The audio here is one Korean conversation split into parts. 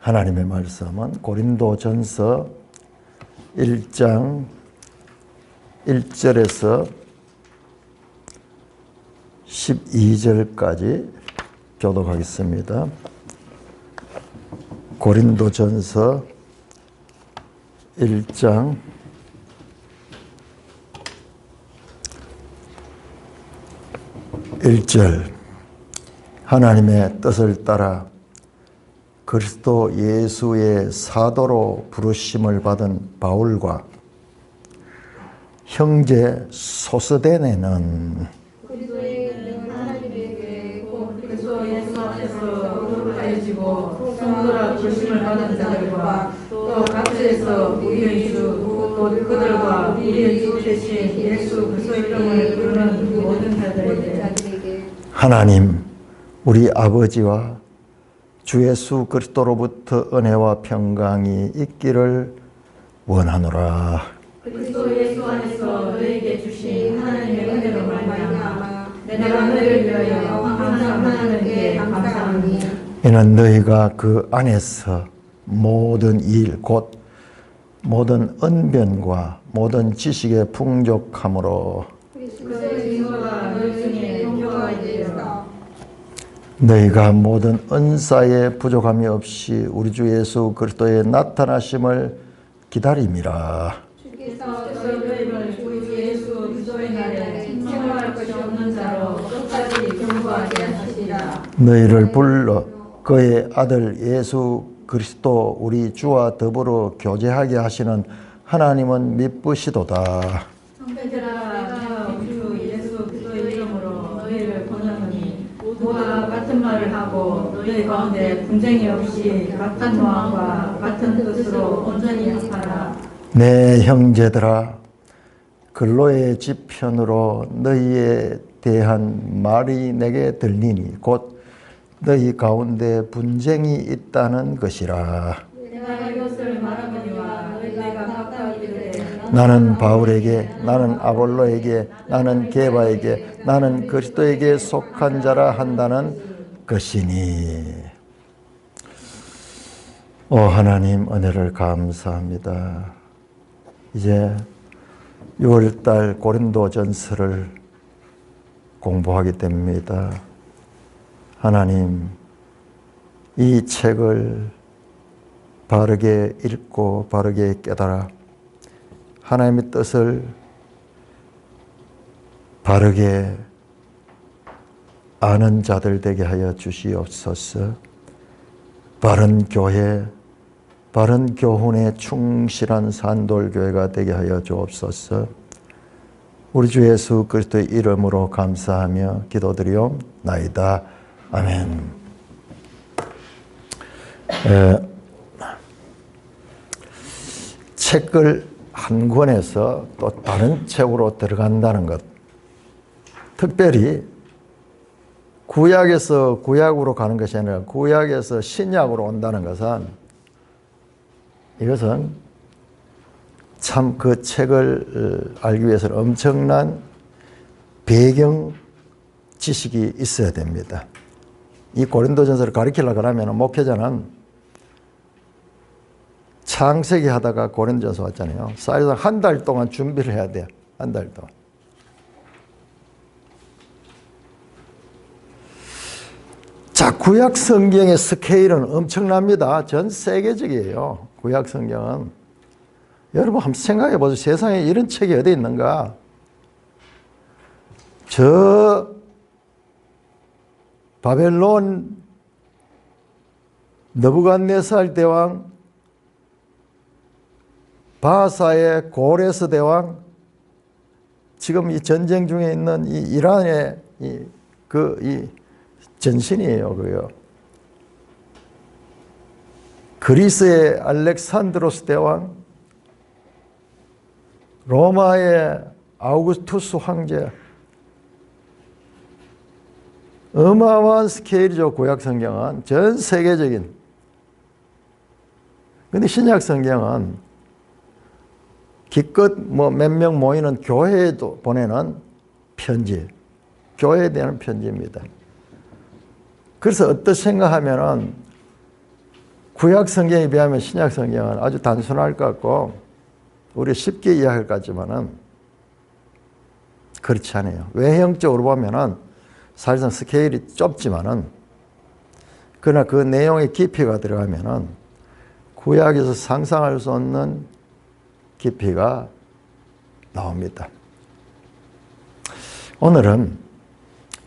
하나님의 말씀은 고린도전서 1장 1절에서 12절까지 교독하겠습니다. 고린도전서 1장 1절 하나님의 뜻을 따라 그리스도 예수의 사도로 부르심을 받은 바울과 형제 소스데네는 그리스도의 하나님에게 곧 그리스도 예수 앞에서 거룩하여지고 성도라 부르심을 받은 자들과 또 각지에서 우리의 주 곧 그들과 우리의 주 대신 예수 그리스도 이름을 부르는 모든 자들에게 하나님 우리 아버지와 주 예수 그리스도로부터 은혜와 평강이 있기를 원하노라. 그리스도 예수 안에서 너에게 주신 하나님의 은혜로 말미암아 내가 너희를 위하여 항상 하나님께 감사하니 이는 너희가 그 안에서 모든 일 곧 모든 언변과 모든 지식의 풍족함으로 그리스도의 증거가 너희 중에 동조하게 되어 너희가 모든 은사에 부족함이 없이 우리 주 예수 그리스도의 나타나심을 기다림이라. 주께서 너희를 주 예수 그리스도의 날에 생각할 것이 없는 자로 끝까지 경고하게 하시리라. 너희를 불러 그의 아들 예수 그리스도 우리 주와 더불어 교제하게 하시는 하나님은 미쁘시도다. 형제들아 내가 주 예수 그리스도의 이름으로 너희를 권하노니 모두가 같은 말을 하고 너희 가운데 분쟁이 없이 같은 마음과 같은 뜻으로 온전히 합하라. 내 형제들아 근로의 지편으로 너희에 대한 말이 내게 들리니 곧 너희 가운데 분쟁이 있다는 것이라. 내가 이것을 말하거니와 너희가 각각 이르되 나는 바울에게 나는 아볼로에게 나는 게바에게 나는 그리스도에게 속한 자라 한다는 것이니. 오 하나님 은혜를 감사합니다. 이제 6월달 고린도전서를 공부하게 됩니다. 하나님, 이 책을 바르게 읽고 바르게 깨달아 하나님의 뜻을 바르게 아는 자들 되게 하여 주시옵소서. 바른 교회, 바른 교훈에 충실한 산돌교회가 되게 하여 주옵소서. 우리 주 예수 그리스도의 이름으로 감사하며 기도드리옵나이다. 아멘. 책을 한 권에서 또 다른 책으로 들어간다는 것, 특별히 구약에서 구약으로 가는 것이 아니라 구약에서 신약으로 온다는 것은 이것은 참 그 책을 알기 위해서는 엄청난 배경 지식이 있어야 됩니다. 이 고린도전서를 가르치려고 하면 목회자는 창세기 하다가 고린도전서 왔잖아요. 사실상 한 달 동안 준비를 해야 돼요. 한 달 동안. 자, 구약 성경의 스케일은 엄청납니다. 전 세계적이에요. 구약 성경은. 여러분 한번 생각해 보세요. 세상에 이런 책이 어디 있는가? 저 바벨론 느부갓네살 대왕, 바사의 고레스 대왕, 지금 이 전쟁 중에 있는 이 이란의 이 전신이에요, 그요. 그리스의 알렉산드로스 대왕, 로마의 아우구스투스 황제, 어마어마한 스케일이죠. 구약 성경은 전 세계적인. 근데 신약 성경은 기껏 뭐 몇 명 모이는 교회에도 보내는 편지, 교회에 대한 편지입니다. 그래서 어떻게 생각하면은 구약 성경에 비하면 신약 성경은 아주 단순할 것 같고 우리 쉽게 이해할 것 같지만은 그렇지 않아요. 외형적으로 보면은 사실상 스케일이 좁지만은 그러나 그 내용의 깊이가 들어가면은 구약에서 상상할 수 없는 깊이가 나옵니다. 오늘은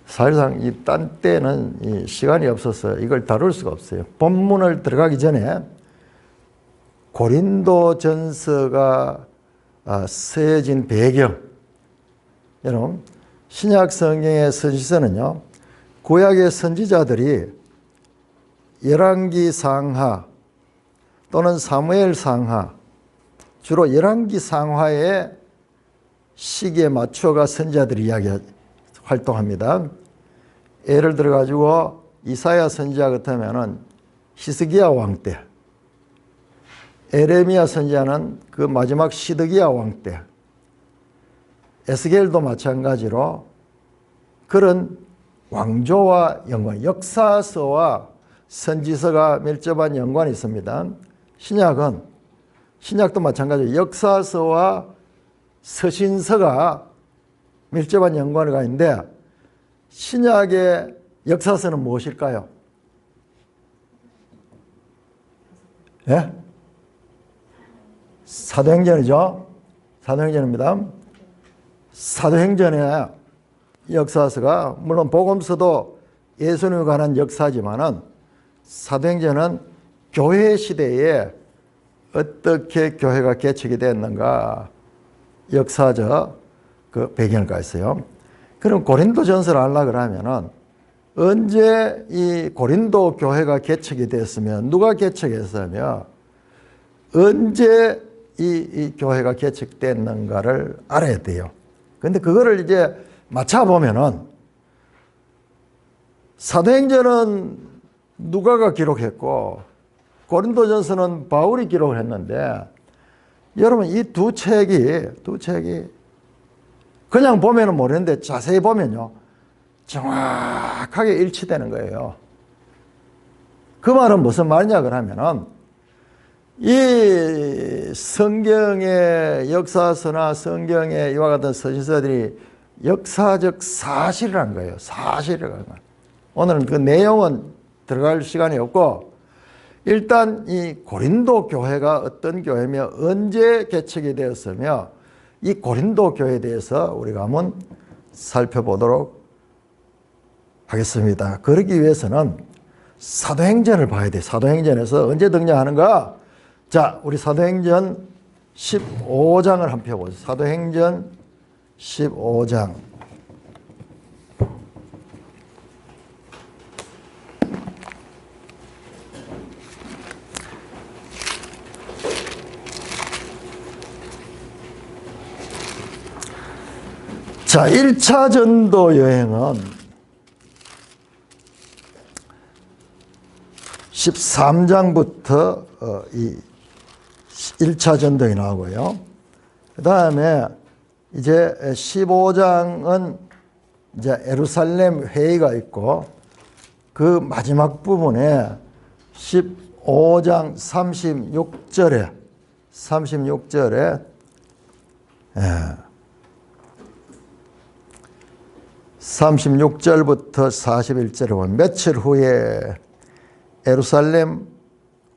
사실상 딴 때는 이 시간이 없어서 이걸 다룰 수가 없어요. 본문을 들어가기 전에 고린도전서가 쓰여진 배경, 여러분 신약 성경의 선지서는요 구약의 선지자들이 열왕기 상하 또는 사무엘 상하, 주로 열왕기 상하의 시기에 맞춰가 선지자들이 활동합니다. 예를 들어 가지고 이사야 선지자 같으면은 히스기야 왕 때, 에레미야 선지자는 그 마지막 시드기야 왕 때, 에스겔도 마찬가지로 그런 왕조와 연관, 역사서와 선지서가 밀접한 연관이 있습니다. 신약도 마찬가지로 역사서와 서신서가 밀접한 연관이 있는데 신약의 역사서는 무엇일까요? 예? 사도행전이죠. 사도행전입니다. 사도행전의 역사서가 물론 복음서도 예수님에 관한 역사지만은 사도행전은 교회 시대에 어떻게 교회가 개척이 됐는가 역사적 그 배경을 가있어요. 그럼 고린도전서를 하려고 그러면은 언제 이 고린도 교회가 개척이 됐으며 누가 개척했으며 언제 이 교회가 개척됐는가를 알아야 돼요. 근데 그거를 이제 맞춰보면은 사도행전은 누가가 기록했고 고린도전서는 바울이 기록을 했는데 여러분 이 두 책이 그냥 보면은 모르는데 자세히 보면요 정확하게 일치되는 거예요. 그 말은 무슨 말이냐 그러면은 이 성경의 역사서나 성경의 이와 같은 서신서들이 역사적 사실이라는 거예요. 사실이라는 거예요. 오늘은 그 내용은 들어갈 시간이 없고 일단 이 고린도 교회가 어떤 교회며 언제 개척이 되었으며 이 고린도 교회에 대해서 우리가 한번 살펴보도록 하겠습니다. 그러기 위해서는 사도행전을 봐야 돼요. 사도행전에서 언제 등장하는가? 자, 우리 사도행전 15장을 한번 펴보세요. 사도행전 15장. 자, 1차 전도 여행은 13장부터 이 1차 전도에 나오고요. 그 다음에 이제 15장은 이제 예루살렘 회의가 있고 그 마지막 부분에 15장 36절에 36절부터 41절에 보면 며칠 후에 예루살렘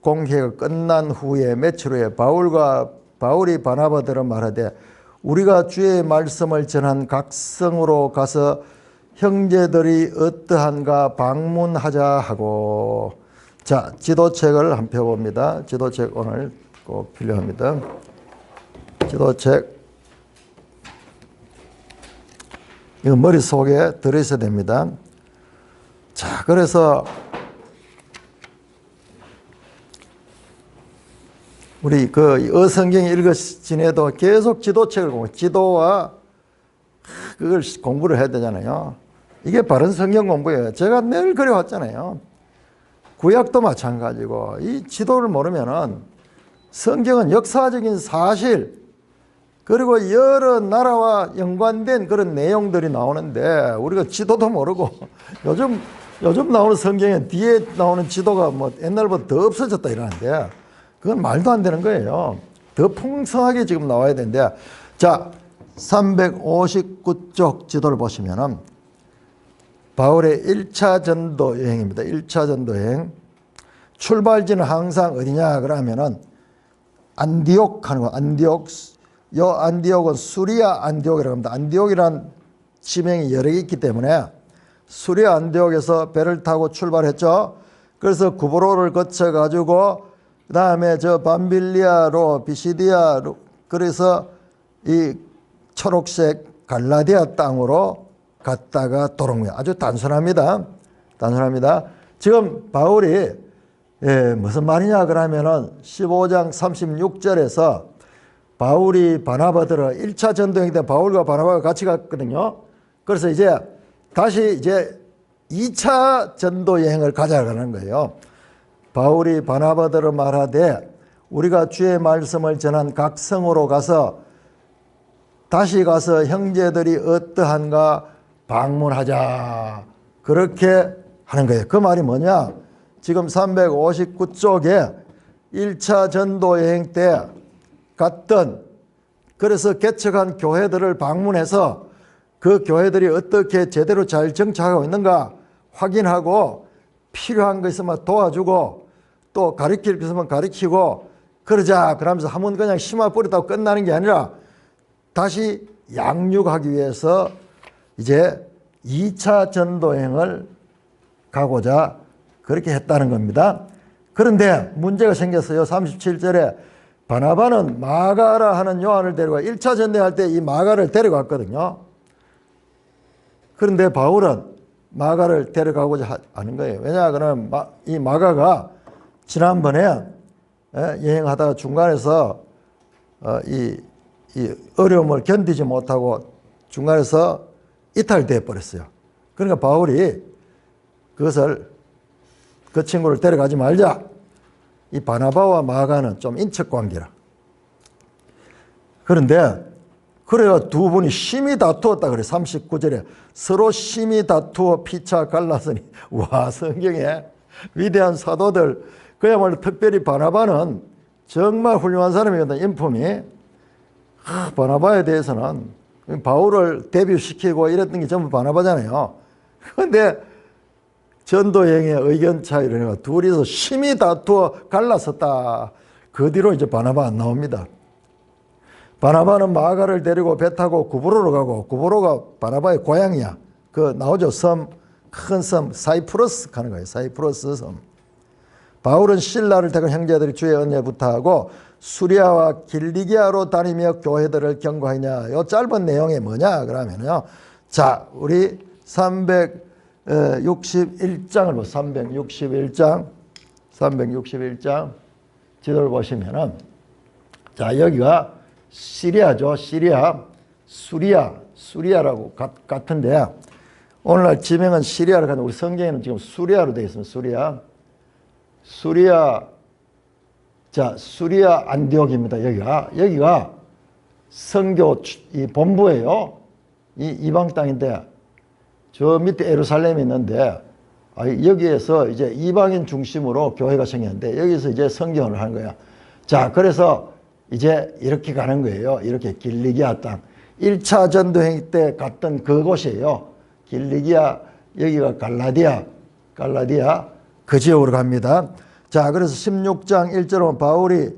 공회가 끝난 후에 며칠 후에 바울이 바나바더러 말하되 우리가 주의 말씀을 전한 각 성으로 가서 형제들이 어떠한가 방문하자 하고 자 지도책을 한번 펴봅니다. 지도책 오늘 꼭 필요합니다. 지도책 이거 머릿속에 들어있어야 됩니다. 자, 그래서 우리 그 어성경 읽으시지내도 계속 지도책을 공부, 지도와 그걸 공부를 해야 되잖아요. 이게 바른 성경 공부예요. 제가 늘 그래왔잖아요. 구약도 마찬가지고 이 지도를 모르면은 성경은 역사적인 사실 그리고 여러 나라와 연관된 그런 내용들이 나오는데 우리가 지도도 모르고 요즘 요즘 나오는 성경에 뒤에 나오는 지도가 뭐 옛날보다 더 없어졌다 이러는데 그건 말도 안 되는 거예요. 더 풍성하게 지금 나와야 되는데, 자, 359쪽 지도를 보시면은 바울의 1차 전도 여행입니다. 1차 전도 여행. 출발지는 항상 어디냐 그러면은 안디옥 하는 거. 안디옥. 요 안디옥은 수리아 안디옥이라고 합니다. 안디옥이란 지명이 여러 개 있기 때문에 수리아 안디옥에서 배를 타고 출발했죠. 그래서 구브로를 거쳐 가지고 그 다음에 저 밤빌리아로 비시디아로 그래서 이 초록색 갈라디아 땅으로 갔다가 돌아온 거예요. 아주 단순합니다. 단순합니다. 지금 바울이 무슨 말이냐 그러면은 15장 36절에서 바울이 바나바들을 1차 전도행 때 바울과 바나바가 같이 갔거든요. 그래서 이제 다시 이제 2차 전도 여행을 가져가는 거예요. 바울이 바나바들을 말하되 우리가 주의 말씀을 전한 각 성으로 가서 다시 가서 형제들이 어떠한가 방문하자. 그렇게 하는 거예요. 그 말이 뭐냐? 지금 359쪽에 1차 전도 여행 때 갔던 그래서 개척한 교회들을 방문해서 그 교회들이 어떻게 제대로 잘 정착하고 있는가 확인하고 필요한 거 있으면 도와주고 또 가르칠 거 있으면 가르치고 그러자 그러면서 한번 그냥 심어 뿌렸다고 끝나는 게 아니라 다시 양육하기 위해서 이제 2차 전도행을 가고자 그렇게 했다는 겁니다. 그런데 문제가 생겼어요. 37절에 바나바는 마가라 하는 요한을 데려가 1차 전도할 때 이 마가를 데려갔거든요. 그런데 바울은 마가를 데려가고자 하는 거예요. 왜냐 그러면 이 마가가 지난번에 여행하다가 중간에서 이 어려움을 견디지 못하고 중간에서 이탈돼 버렸어요. 그러니까 바울이 그것을 그 친구를 데려가지 말자. 이 바나바와 마가는 좀 인척관계라. 그런데 그래야 두 분이 심히 다투었다 그래. 39절에 서로 심히 다투어 피차 갈랐으니 와 성경에 위대한 사도들 그야말로 특별히 바나바는 정말 훌륭한 사람이거든. 인품이. 바나바에 대해서는 바울을 데뷔시키고 이랬던 게 전부 바나바잖아요. 그런데 전도여행의 의견 차이를 해가 둘이서 심히 다투어 갈랐었다. 그 뒤로 이제 바나바 안 나옵니다. 바나바는 마가를 데리고 배 타고 구브로로 가고 구브로가 바나바의 고향이야. 그 나오죠. 섬, 큰 섬, 사이프러스 가는 거예요. 사이프러스 섬. 바울은 신라를 택한 형제들이 주의 은혜 부탁하고 수리아와 길리기아로 다니며 교회들을 경고하냐. 요 짧은 내용이 뭐냐 그러면요. 자, 우리 361장을 보 361장 지도를 보시면은 자, 여기가 시리아죠. 수리아라고 같은데 오늘날 지명은 시리아로 가는데 우리 성경에는 지금 수리아로 되어 있습니다. 수리아 안디옥입니다. 여기가 선교 이 본부예요. 이 이방 땅인데 저 밑에 예루살렘이 있는데 여기에서 이제 이방인 중심으로 교회가 생겼는데 여기서 이제 선교를 하는 거야. 자, 그래서 이제 이렇게 가는 거예요. 이렇게 길리기아 땅. 1차 전도행 때 갔던 그곳이에요. 길리기아, 여기가 갈라디아 그 지역으로 갑니다. 자, 그래서 16장 1절은 바울이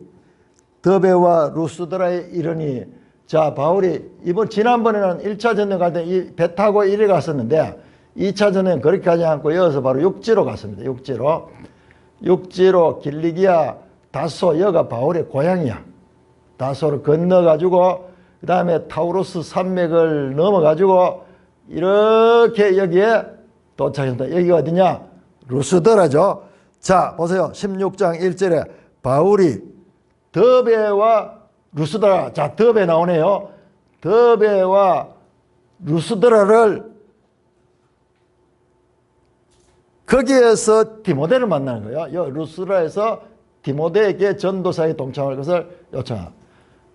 더베와 루스드라에 이르니 자, 바울이 지난번에는 1차 전도행 갈 때 이 배 타고 이리 갔었는데 2차 전도행 그렇게 가지 않고 이어서 바로 육지로 갔습니다. 육지로 길리기아 다소 여가 바울의 고향이야. 다소를 건너가지고 그 다음에 타우로스 산맥을 넘어가지고 이렇게 여기에 도착했습니다. 여기가 어디냐? 루스드라죠. 자, 보세요. 16장 1절에 바울이 더베와 루스드라. 자, 더베 나오네요. 더베와 루스드라를 거기에서 디모데를 만나는 거예요. 루스드라에서 디모데에게 전도사에 동참할 것을 요청합니다.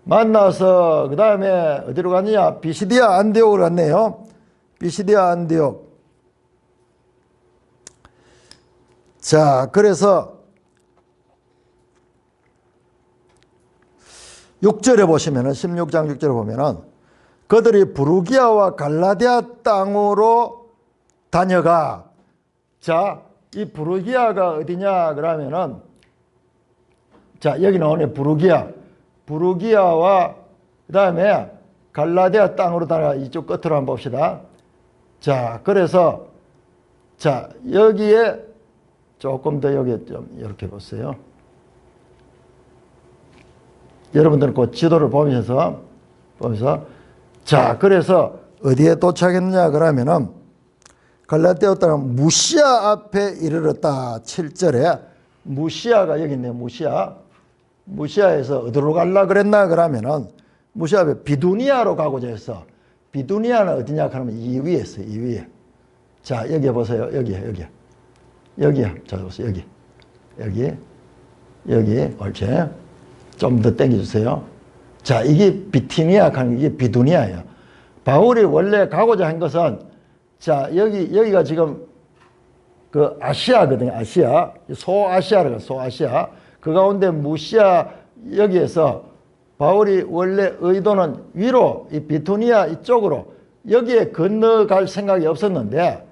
만나서 그 다음에 어디로 갔느냐? 비시디아 안디옥으로 갔네요. 비시디아 안디옥. 자, 그래서 6절에 보시면은 16장 6절에 보면은 그들이 부르기아와 갈라디아 땅으로 다녀가. 자, 이 부르기아가 어디냐 그러면은 자, 여기 나오네. 부르기아와 그다음에 갈라디아 땅으로 다녀가. 이쪽 끝으로 한번 봅시다. 자, 그래서 자, 여기에 조금 더 여기 좀 이렇게 보세요. 여러분들은 그 지도를 보면서 자, 그래서 어디에 도착했느냐 그러면은 갈라디아 땅 무시아 앞에 이르렀다. 7절에 무시아가 여기 있네요. 무시아에서 어디로 갈라 그랬나 그러면은 무시아 앞에 비두니아로 가고자 했어. 비두니아는 어디냐 그러면 이 위에 있어요. 이 위에. 자, 여기 보세요. 여기요. 자, 보세요. 여기. 옳지. 좀 더 당겨주세요. 자, 이게 비티니아 가는 이게 비두니아예요. 바울이 원래 가고자 한 것은 자, 여기가 지금 그 아시아거든요. 아시아. 소아시아라고 소아시아. 그 가운데 무시아 여기에서 바울이 원래 의도는 위로 이 비투니아 이쪽으로 여기에 건너갈 생각이 없었는데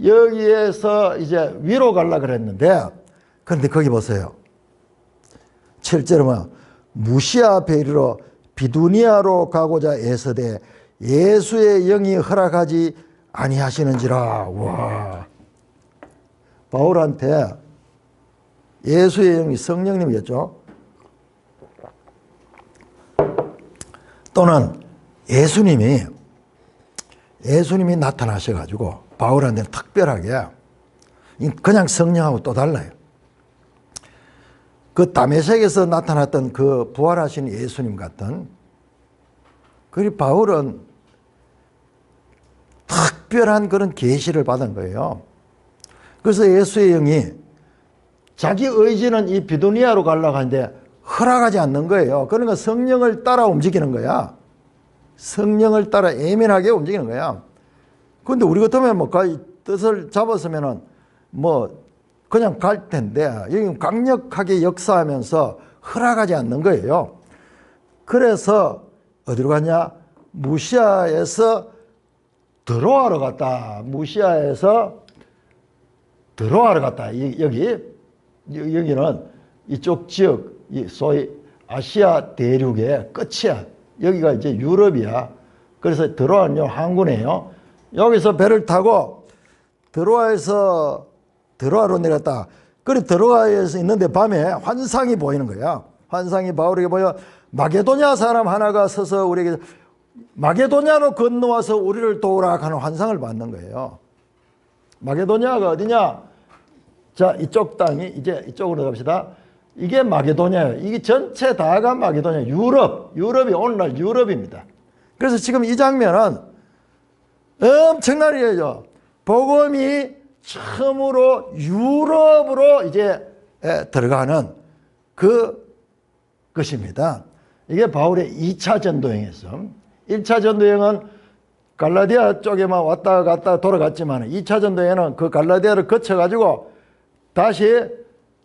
여기에서 이제 위로 가려고 그랬는데 그런데 거기 보세요. 7절에 무시아 앞에 이르러 비두니아로 가고자 애서되 예수의 영이 허락하지 아니하시는지라. 와, 바울한테 예수의 영이 성령님이겠죠. 또는 예수님이 나타나셔가지고 바울한테는 특별하게 그냥 성령하고 또 달라요. 그 다메섹에서 나타났던 그 부활하신 예수님 같은 그리고 바울은 특별한 그런 계시를 받은 거예요. 그래서 예수의 영이 자기 의지는 이 비두니아로 가려고 하는데 허락하지 않는 거예요. 그러니까 성령을 따라 움직이는 거야. 성령을 따라 예민하게 움직이는 거야. 그런데 우리 같으면 뭐 뜻을 잡았으면은 뭐 그냥 갈 텐데 여기 강력하게 역사하면서 허락하지 않는 거예요. 그래서 어디로 갔냐? 무시아에서 드로아로 갔다. 무시아에서 드로아로 갔다. 여기는 이쪽 지역, 소위 아시아 대륙의 끝이야. 여기가 이제 유럽이야. 그래서 드로아는요, 항구네요. 여기서 배를 타고 드로아로 내렸다. 그리고 드로아에서 있는데 밤에 환상이 보이는 거야. 환상이 바울에게 보여 마게도냐 사람 하나가 서서 우리에게 마게도냐로 건너와서 우리를 도우라 하는 환상을 받는 거예요. 마게도냐가 어디냐? 자, 이쪽 땅이 이제 이쪽으로 갑시다. 이게 마게도냐예요. 이게 전체 다가 마게도냐. 유럽이 오늘날 유럽입니다. 그래서 지금 이 장면은 엄청난 일이죠. 복음이 처음으로 유럽으로 이제 들어가는 것입니다. 이게 바울의 2차 전도행이었어. 1차 전도행은 갈라디아 쪽에만 왔다 갔다 돌아갔지만 2차 전도행은 그 갈라디아를 거쳐가지고 다시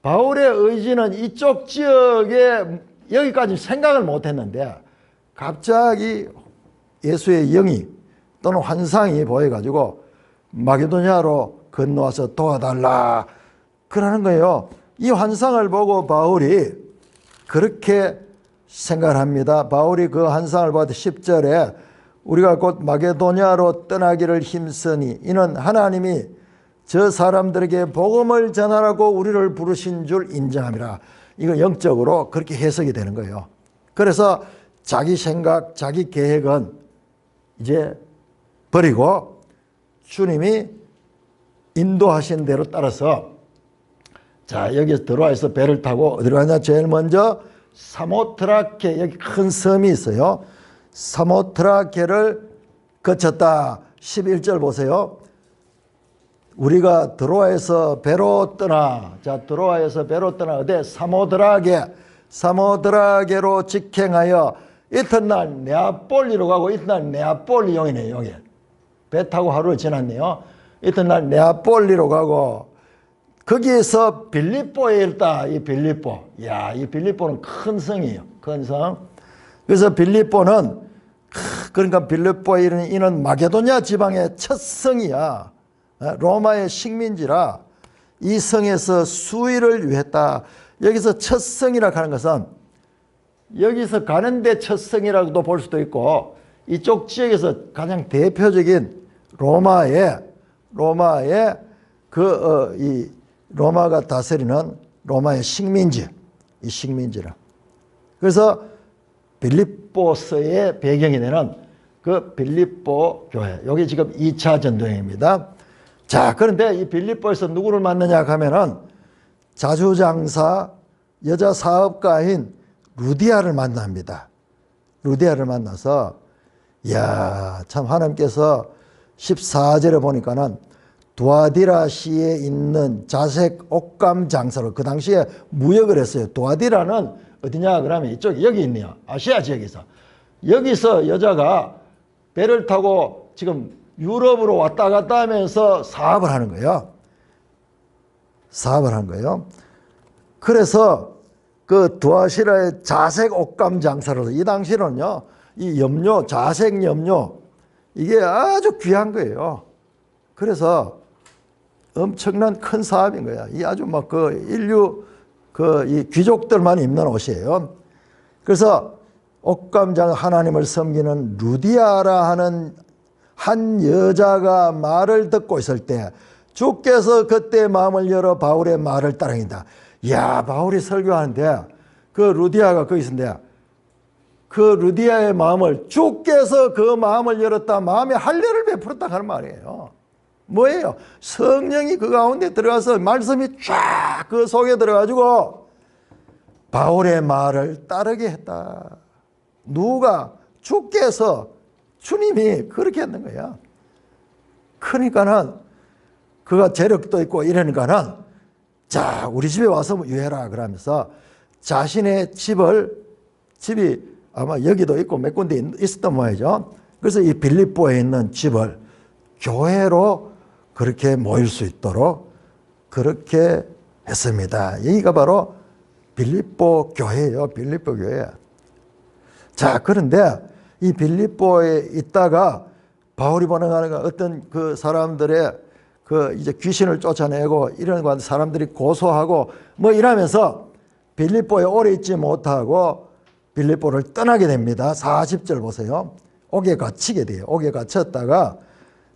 바울의 의지는 이쪽 지역에 여기까지 생각을 못했는데 갑자기 예수의 영이 또는 환상이 보여가지고 마게도냐로 건너와서 도와달라 그러는 거예요. 이 환상을 보고 바울이 그렇게 생각을 합니다. 바울이 그 환상을 보고 10절에 우리가 곧 마게도냐로 떠나기를 힘쓰니 이는 하나님이 저 사람들에게 복음을 전하라고 우리를 부르신 줄 인정함이라. 이거 영적으로 그렇게 해석이 되는 거예요. 그래서 자기 생각, 자기 계획은 이제 버리고 주님이 인도하신 대로 따라서 자, 여기서 들어와서 배를 타고 어디로 가냐? 제일 먼저 사모트라케, 여기 큰 섬이 있어요. 사모트라케를 거쳤다. 11절 보세요. 우리가 드로아에서 배로 떠나, 자, 드로아에서 배로 떠나 어디? 사모드라게로 직행하여 이튿날 네아폴리로 가고 이튿날 네아폴리 용이네요. 여기 배 타고 하루를 지났네요. 이튿날 네아폴리로 가고 거기에서 빌립보에 있다. 이 빌립보. 야, 이 빌립보는 큰 성이에요. 큰 성. 그래서 빌립보는 그러니까 빌립보에 있는 이는 마게도냐 지방의 첫 성이야. 로마의 식민지라 이 성에서 수의를 위했다. 여기서 첫 성이라고 하는 것은 여기서 가는데 첫 성이라고도 볼 수도 있고 이쪽 지역에서 가장 대표적인 로마의 로마가 다스리는 로마의 식민지, 이 식민지라. 그래서 빌립보서의 배경이 되는 그 빌립보 교회. 여기 지금 2차 전도행입니다. 자, 그런데 이 빌립보에서 누구를 만나냐 하면은 자주장사 여자 사업가인 루디아를 만납니다. 루디아를 만나서 이야, 참 하나님께서 14절에 보니까는 두아디라시에 있는 자색 옷감 장사로 그 당시에 무역을 했어요. 두아디라는 어디냐 그러면 이쪽 여기 있네요. 아시아 지역에서. 여기서 여자가 배를 타고 지금 유럽으로 왔다 갔다 하면서 사업을 하는 거예요. 사업을 한 거예요. 그래서 그 두아시라의 자색 옷감 장사로 이 당시는요. 이 염료, 자색 염료 이게 아주 귀한 거예요. 그래서 엄청난 큰 사업인 거야. 이 아주 막 그 인류 이 귀족들만 입는 옷이에요. 그래서 옷감장 하나님을 섬기는 루디아라 하는 한 여자가 말을 듣고 있을 때 주께서 그때 마음을 열어 바울의 말을 따르긴다. 야, 바울이 설교하는데 그 루디아가 거기 있는데 그 루디아의 마음을 주께서 그 마음을 열었다. 마음에 할례를 베풀었다 하는 말이에요. 뭐예요? 성령이 그 가운데 들어가서 말씀이 쫙 그 속에 들어가지고 바울의 말을 따르게 했다. 누가? 주께서, 주님이 그렇게 했는 거야. 그러니까는 그가 재력도 있고 이러니까는 자, 우리 집에 와서 유해라 그러면서 자신의 집이 아마 여기도 있고 몇 군데 있었던 모양이죠. 그래서 이 빌립보에 있는 집을 교회로 그렇게 모일 수 있도록 그렇게 했습니다. 여기가 바로 빌립보 교회예요. 빌립보 교회. 자, 그런데 이 빌립보에 있다가 바울이 보내가는 어떤 그 사람들의 그 이제 귀신을 쫓아내고 이런 사람들이 고소하고 뭐 이러면서 빌립보에 오래 있지 못하고 빌립보를 떠나게 됩니다. 40절 보세요. 옥에 갇히게 돼요. 옥에 갇혔다가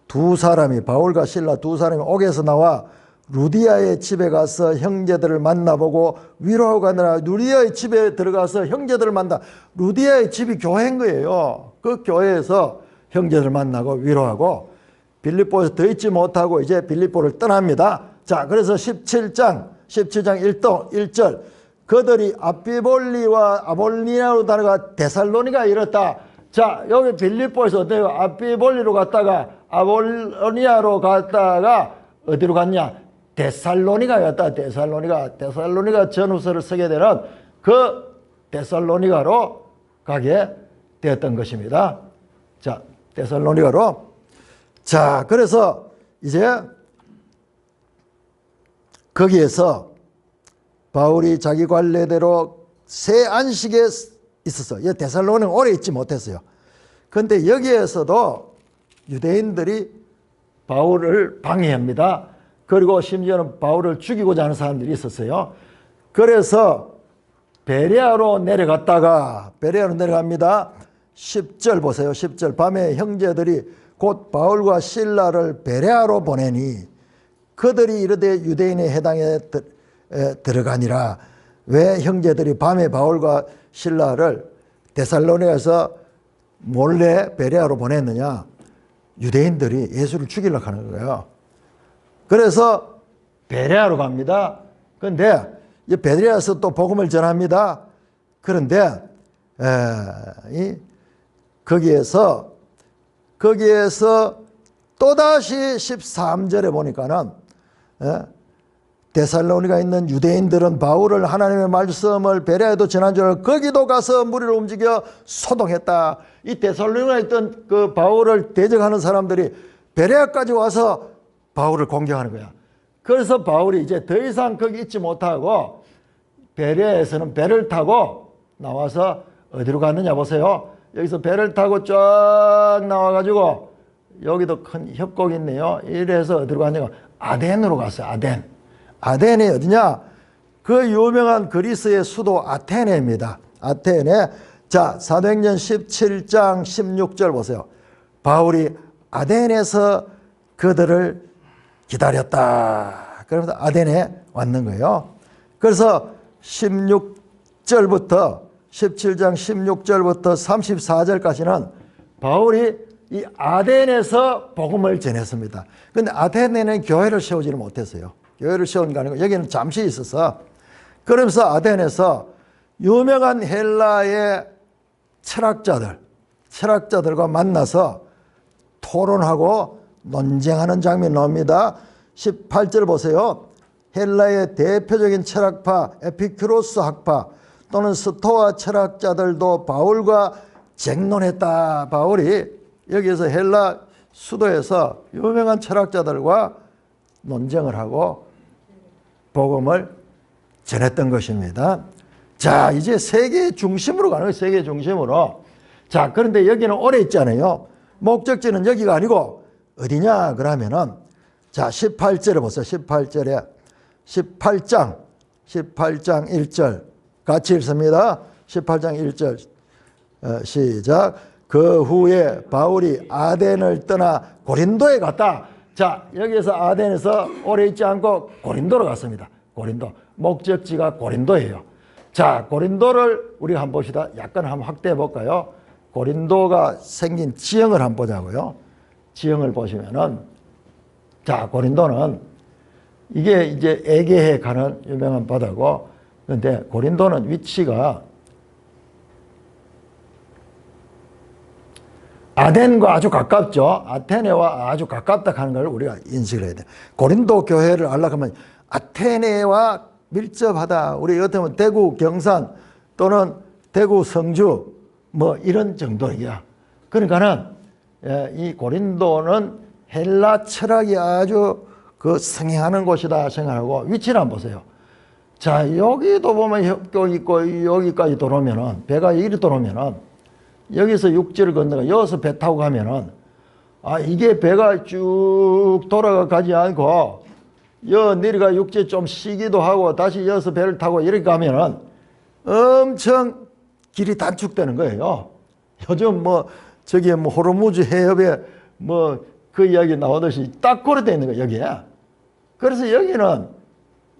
두 사람이 바울과 실라 두 사람이 옥에서 나와 루디아의 집에 가서 형제들을 만나보고 위로하고 가느라 루디아의 집에 들어가서 형제들을 만나. 루디아의 집이 교회인 거예요. 그 교회에서 형제들을 만나고 위로하고 빌립보에서 더 있지 못하고 이제 빌립보를 떠납니다. 자, 그래서 17장 1절 그들이 아피볼리와 아볼리아로 다녀가 데살로니가 이렇다. 자, 여기 빌립보에서 어때요? 아피볼리로 갔다가 아볼로니아로 갔다가 어디로 갔냐? 데살로니가 갔다. 데살로니가 전후서를 쓰게 되는 그 데살로니가로 가게 되었던 것입니다. 자, 데살로니가로. 자, 그래서 이제 거기에서 바울이 자기 관례대로 새 안식에 있었어. 데살로니가 오래 있지 못했어요. 그런데 여기에서도 유대인들이 바울을 방해합니다. 그리고 심지어는 바울을 죽이고자 하는 사람들이 있었어요. 그래서 베레아로 내려갑니다. 10절 보세요. 10절 밤에 형제들이 곧 바울과 실라를 베레아로 보내니 그들이 이르되 유대인의 해당에 들어가니라. 왜 형제들이 밤에 바울과 실라를 데살로니가에서 몰래 베레아로 보냈느냐? 유대인들이 예수를 죽이려고 하는 거예요. 그래서 베레아로 갑니다. 그런데 베레아에서 또 복음을 전합니다. 그런데 거기에서 또다시 13절에 보니까는 데살로니가 있는 유대인들은 바울을 하나님의 말씀을 베레아에도 전한 줄 알고 거기도 가서 무리를 움직여 소동했다. 이 데살로니가에 있던 그 바울을 대적하는 사람들이 베레아까지 와서 바울을 공격하는 거야. 그래서 바울이 이제 더 이상 거기 있지 못하고 베레아에서는 배를 타고 나와서 어디로 갔느냐 보세요. 여기서 배를 타고 쫙 나와가지고 여기도 큰 협곡이 있네요. 이래서 어디로 갔냐고 아덴으로 갔어요. 아덴. 아덴이 어디냐? 그 유명한 그리스의 수도 아테네입니다. 아테네. 자, 사도행전 17장 16절 보세요. 바울이 아덴에서 그들을 기다렸다. 그러면서 아덴에 왔는 거예요. 그래서 16절부터 17장 16절부터 34절까지는 바울이 이 아덴에서 복음을 전했습니다. 그런데 아테네는 교회를 세우지는 못했어요. 교회를 세운 게 아니고 여기는 잠시 있어서 그러면서 아덴에서 유명한 헬라의 철학자들과 만나서 토론하고 논쟁하는 장면이 나옵니다. 18절 보세요. 헬라의 대표적인 철학파 에피큐로스 학파 또는 스토아 철학자들도 바울과 쟁론했다. 바울이 여기에서 헬라 수도에서 유명한 철학자들과 논쟁을 하고 복음을 전했던 것입니다. 자, 이제 세계 중심으로 가는 거예요. 세계 중심으로. 자, 그런데 여기는 오래 있잖아요. 목적지는 여기가 아니고 어디냐 그러면은 자, 18절에 보세요. 18장 1절 같이 읽습니다. 18장 1절 시작. 그 후에 바울이 아덴을 떠나 고린도에 갔다. 자, 여기에서 아덴에서 오래 있지 않고 고린도로 갔습니다. 고린도. 목적지가 고린도예요. 자, 고린도를 우리가 한번 봅시다. 약간 한번 확대해 볼까요? 고린도가 생긴 지형을 한번 보자고요. 지형을 보시면은 자, 고린도는 이게 이제 에게해 가는 유명한 바다고, 그런데 고린도는 위치가 아덴과 아주 가깝죠. 아테네와 아주 가깝다 하는 걸 우리가 인식을 해야 돼요. 고린도 교회를 알려고 하면 아테네와 밀접하다. 우리 같으면 대구 경산 또는 대구 성주 뭐 이런 정도야. 그러니까는 이 고린도는 헬라 철학이 아주 그 성행하는 곳이다 생각하고 위치를 한번 보세요. 자, 여기도 보면 협곡 있고 여기까지 들어오면은 배가 이리 들어오면은 여기서 육지를 건너가 여기서 배 타고 가면은 아, 이게 배가 쭉 돌아가 가지 않고 여 내려가 육지에 좀 쉬기도 하고 다시 여기서 배를 타고 이렇게 가면은 엄청 길이 단축되는 거예요. 요즘 뭐 저기 뭐 호르무즈 해협에 뭐 그 이야기 나오듯이 딱 고려되어 있는 거예요, 여기에. 그래서 여기는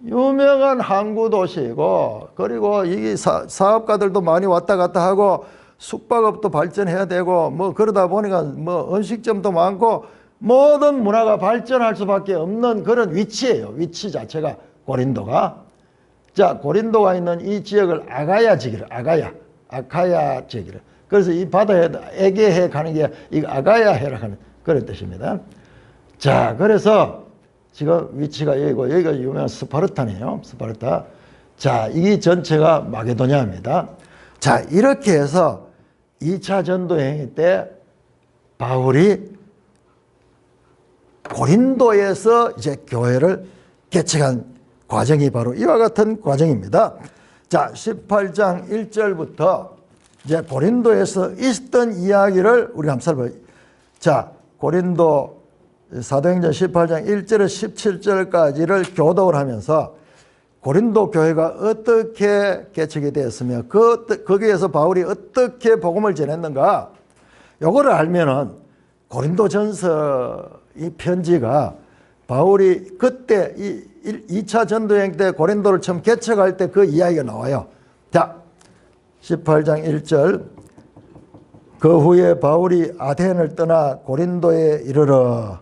유명한 항구 도시이고, 그리고 이게 사업가들도 많이 왔다 갔다 하고 숙박업도 발전해야 되고 뭐 그러다 보니까 뭐 음식점도 많고 모든 문화가 발전할 수밖에 없는 그런 위치예요. 위치 자체가 고린도가. 자, 고린도가 있는 이 지역을 아카야 지역이래. 그래서 이 바다에 에게해 가는 게 이 아카야해라 하는 그런 뜻입니다. 자, 그래서 지금 위치가 여기고 여기가 유명한 스파르타네요. 스파르타. 자, 이 전체가 마게도냐입니다. 자, 이렇게 해서 2차 전도 행위 때 바울이 고린도에서 이제 교회를 개척한 과정이 바로 이와 같은 과정입니다. 자, 18장 1절부터 이제 고린도에서 있었던 이야기를 우리가 한번 살펴봐요. 자, 고린도 사도행전 18장 1절에서 17절까지를 교독을 하면서 고린도 교회가 어떻게 개척이 되었으며 거기에서 바울이 어떻게 복음을 전했는가, 요거를 알면은 고린도전서 이 편지가 바울이 그때 이 2차 전도행 때 고린도를 처음 개척할 때 그 이야기가 나와요. 자, 18장 1절. 그 후에 바울이 아덴을 떠나 고린도에 이르러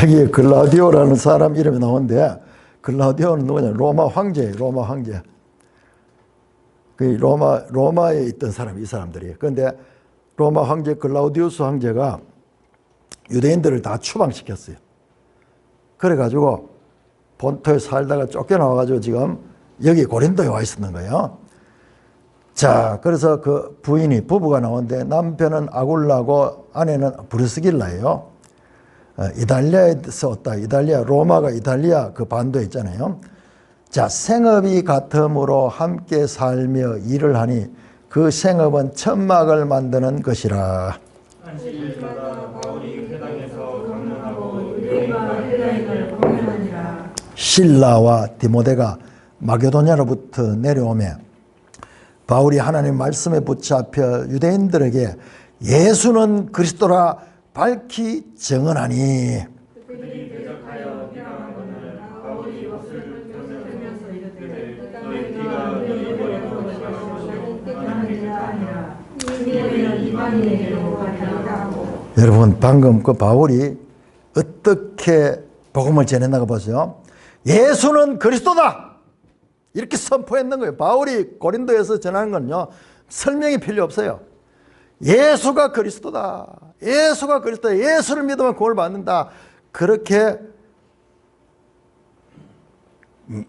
여기에 글라우디오라는 사람 이름이 나오는데, 글라우디오는 누구냐? 로마 황제예요. 로마 황제. 그 로마에 있던 사람이 이 사람들이에요. 그런데 로마 황제 글라우디우스 황제가 유대인들을 다 추방시켰어요. 그래가지고 본토에 살다가 쫓겨나와가지고 지금 여기 고린도에 와 있었는 거예요. 자, 그래서 그 부부가 나오는데 남편은 아굴라고 아내는 브리스길라예요. 이탈리아에서 왔다. 이탈리아, 로마가 이탈리아 그 반도에 있잖아요. 자, 생업이 같음으로 함께 살며 일을 하니 그 생업은 천막을 만드는 것이라. 안식일마다 바울이 회당에서 강론하고 유대인과 헬라인을 공연하니라. 실라와 디모데가 마게도냐로부터 내려오매 바울이 하나님 말씀에 붙잡혀 유대인들에게 예수는 그리스도라 밝히 증언하니. 그들이 대적하여 비방하거늘 바울이 옷을 벗으면서 이르되 너희 피가 너희 머리로 것이시오 나는 피가 아니라 이는 이방인에게로 가리라 하고. 여러분 방금 그 바울이 어떻게 복음을 전했나가 보세요. 예수는 그리스도다 이렇게 선포했는 거예요. 바울이 고린도에서 전하는 건요 설명이 필요 없어요. 예수가 그리스도다. 예수가 그리스도다. 예수를 믿으면 구원을 받는다. 그렇게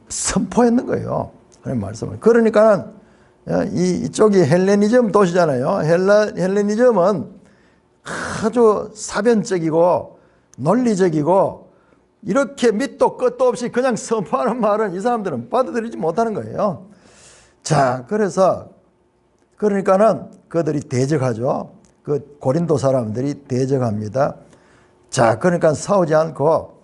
선포했는 거예요. 하나님 말씀을. 그러니까 이쪽이 헬레니즘 도시잖아요. 헬레니즘은 아주 사변적이고 논리적이고 이렇게 밑도 끝도 없이 그냥 선포하는 말은 이 사람들은 받아들이지 못하는 거예요. 자, 그러니까는 그들이 대적하죠. 그 고린도 사람들이 대적합니다. 자, 그러니까 싸우지 않고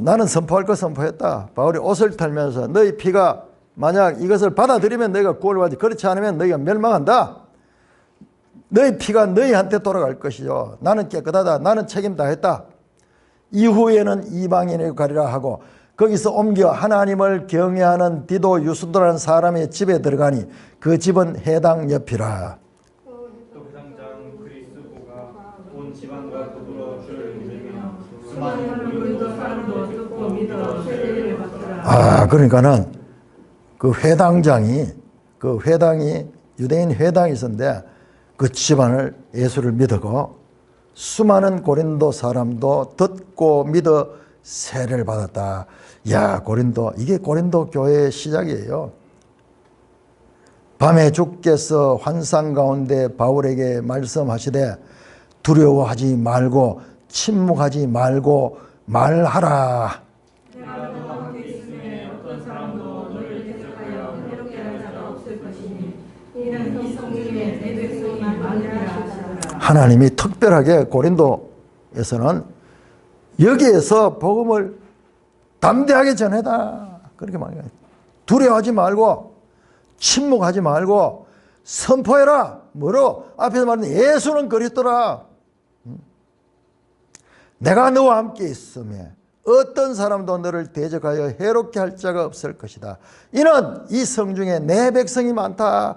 나는 선포할 거 선포했다. 바울이 옷을 털면서 너희 피가 만약 이것을 받아들이면 너희가 구원을 받지 그렇지 않으면 너희가 멸망한다. 너희 피가 너희한테 돌아갈 것이요. 나는 깨끗하다. 나는 책임 다 했다. 이후에는 이방인에게 가리라 하고 거기서 옮겨 하나님을 경외하는 디도 유스도라는 사람의 집에 들어가니 그 집은 해당 옆이라. 또 회당장 그리스도가 온 지방과 더불어 주를 믿으며 수많은 고린도 사람도 듣고 믿어 세례를 받더라. 그러니까는 그 회당이 유대인 회당이 있었는데 그 집안을 예수를 믿었고 수많은 고린도 사람도 듣고 믿어 세례를 받았다. 야, 이게 고린도 교회의 시작이에요. 밤에 주께서 환상 가운데 바울에게 말씀하시되 두려워하지 말고 침묵하지 말고 말하라. 내가 너와 함께 있음에 어떤 사람도 너를 대적하여 해롭게 할 자가 없을 것이니 이는 이 성중에 내 백성이 많으리라 하시더라. 하나님이 특별하게 고린도에서는 여기에서 복음을 담대하게 전해다. 그렇게 말해요. 두려워하지 말고 침묵하지 말고 선포해라. 뭐로? 앞에서 말하는 예수는 그리스도라. 내가 너와 함께 있으며 어떤 사람도 너를 대적하여 해롭게 할 자가 없을 것이다. 이는 이 성중에 내 백성이 많다.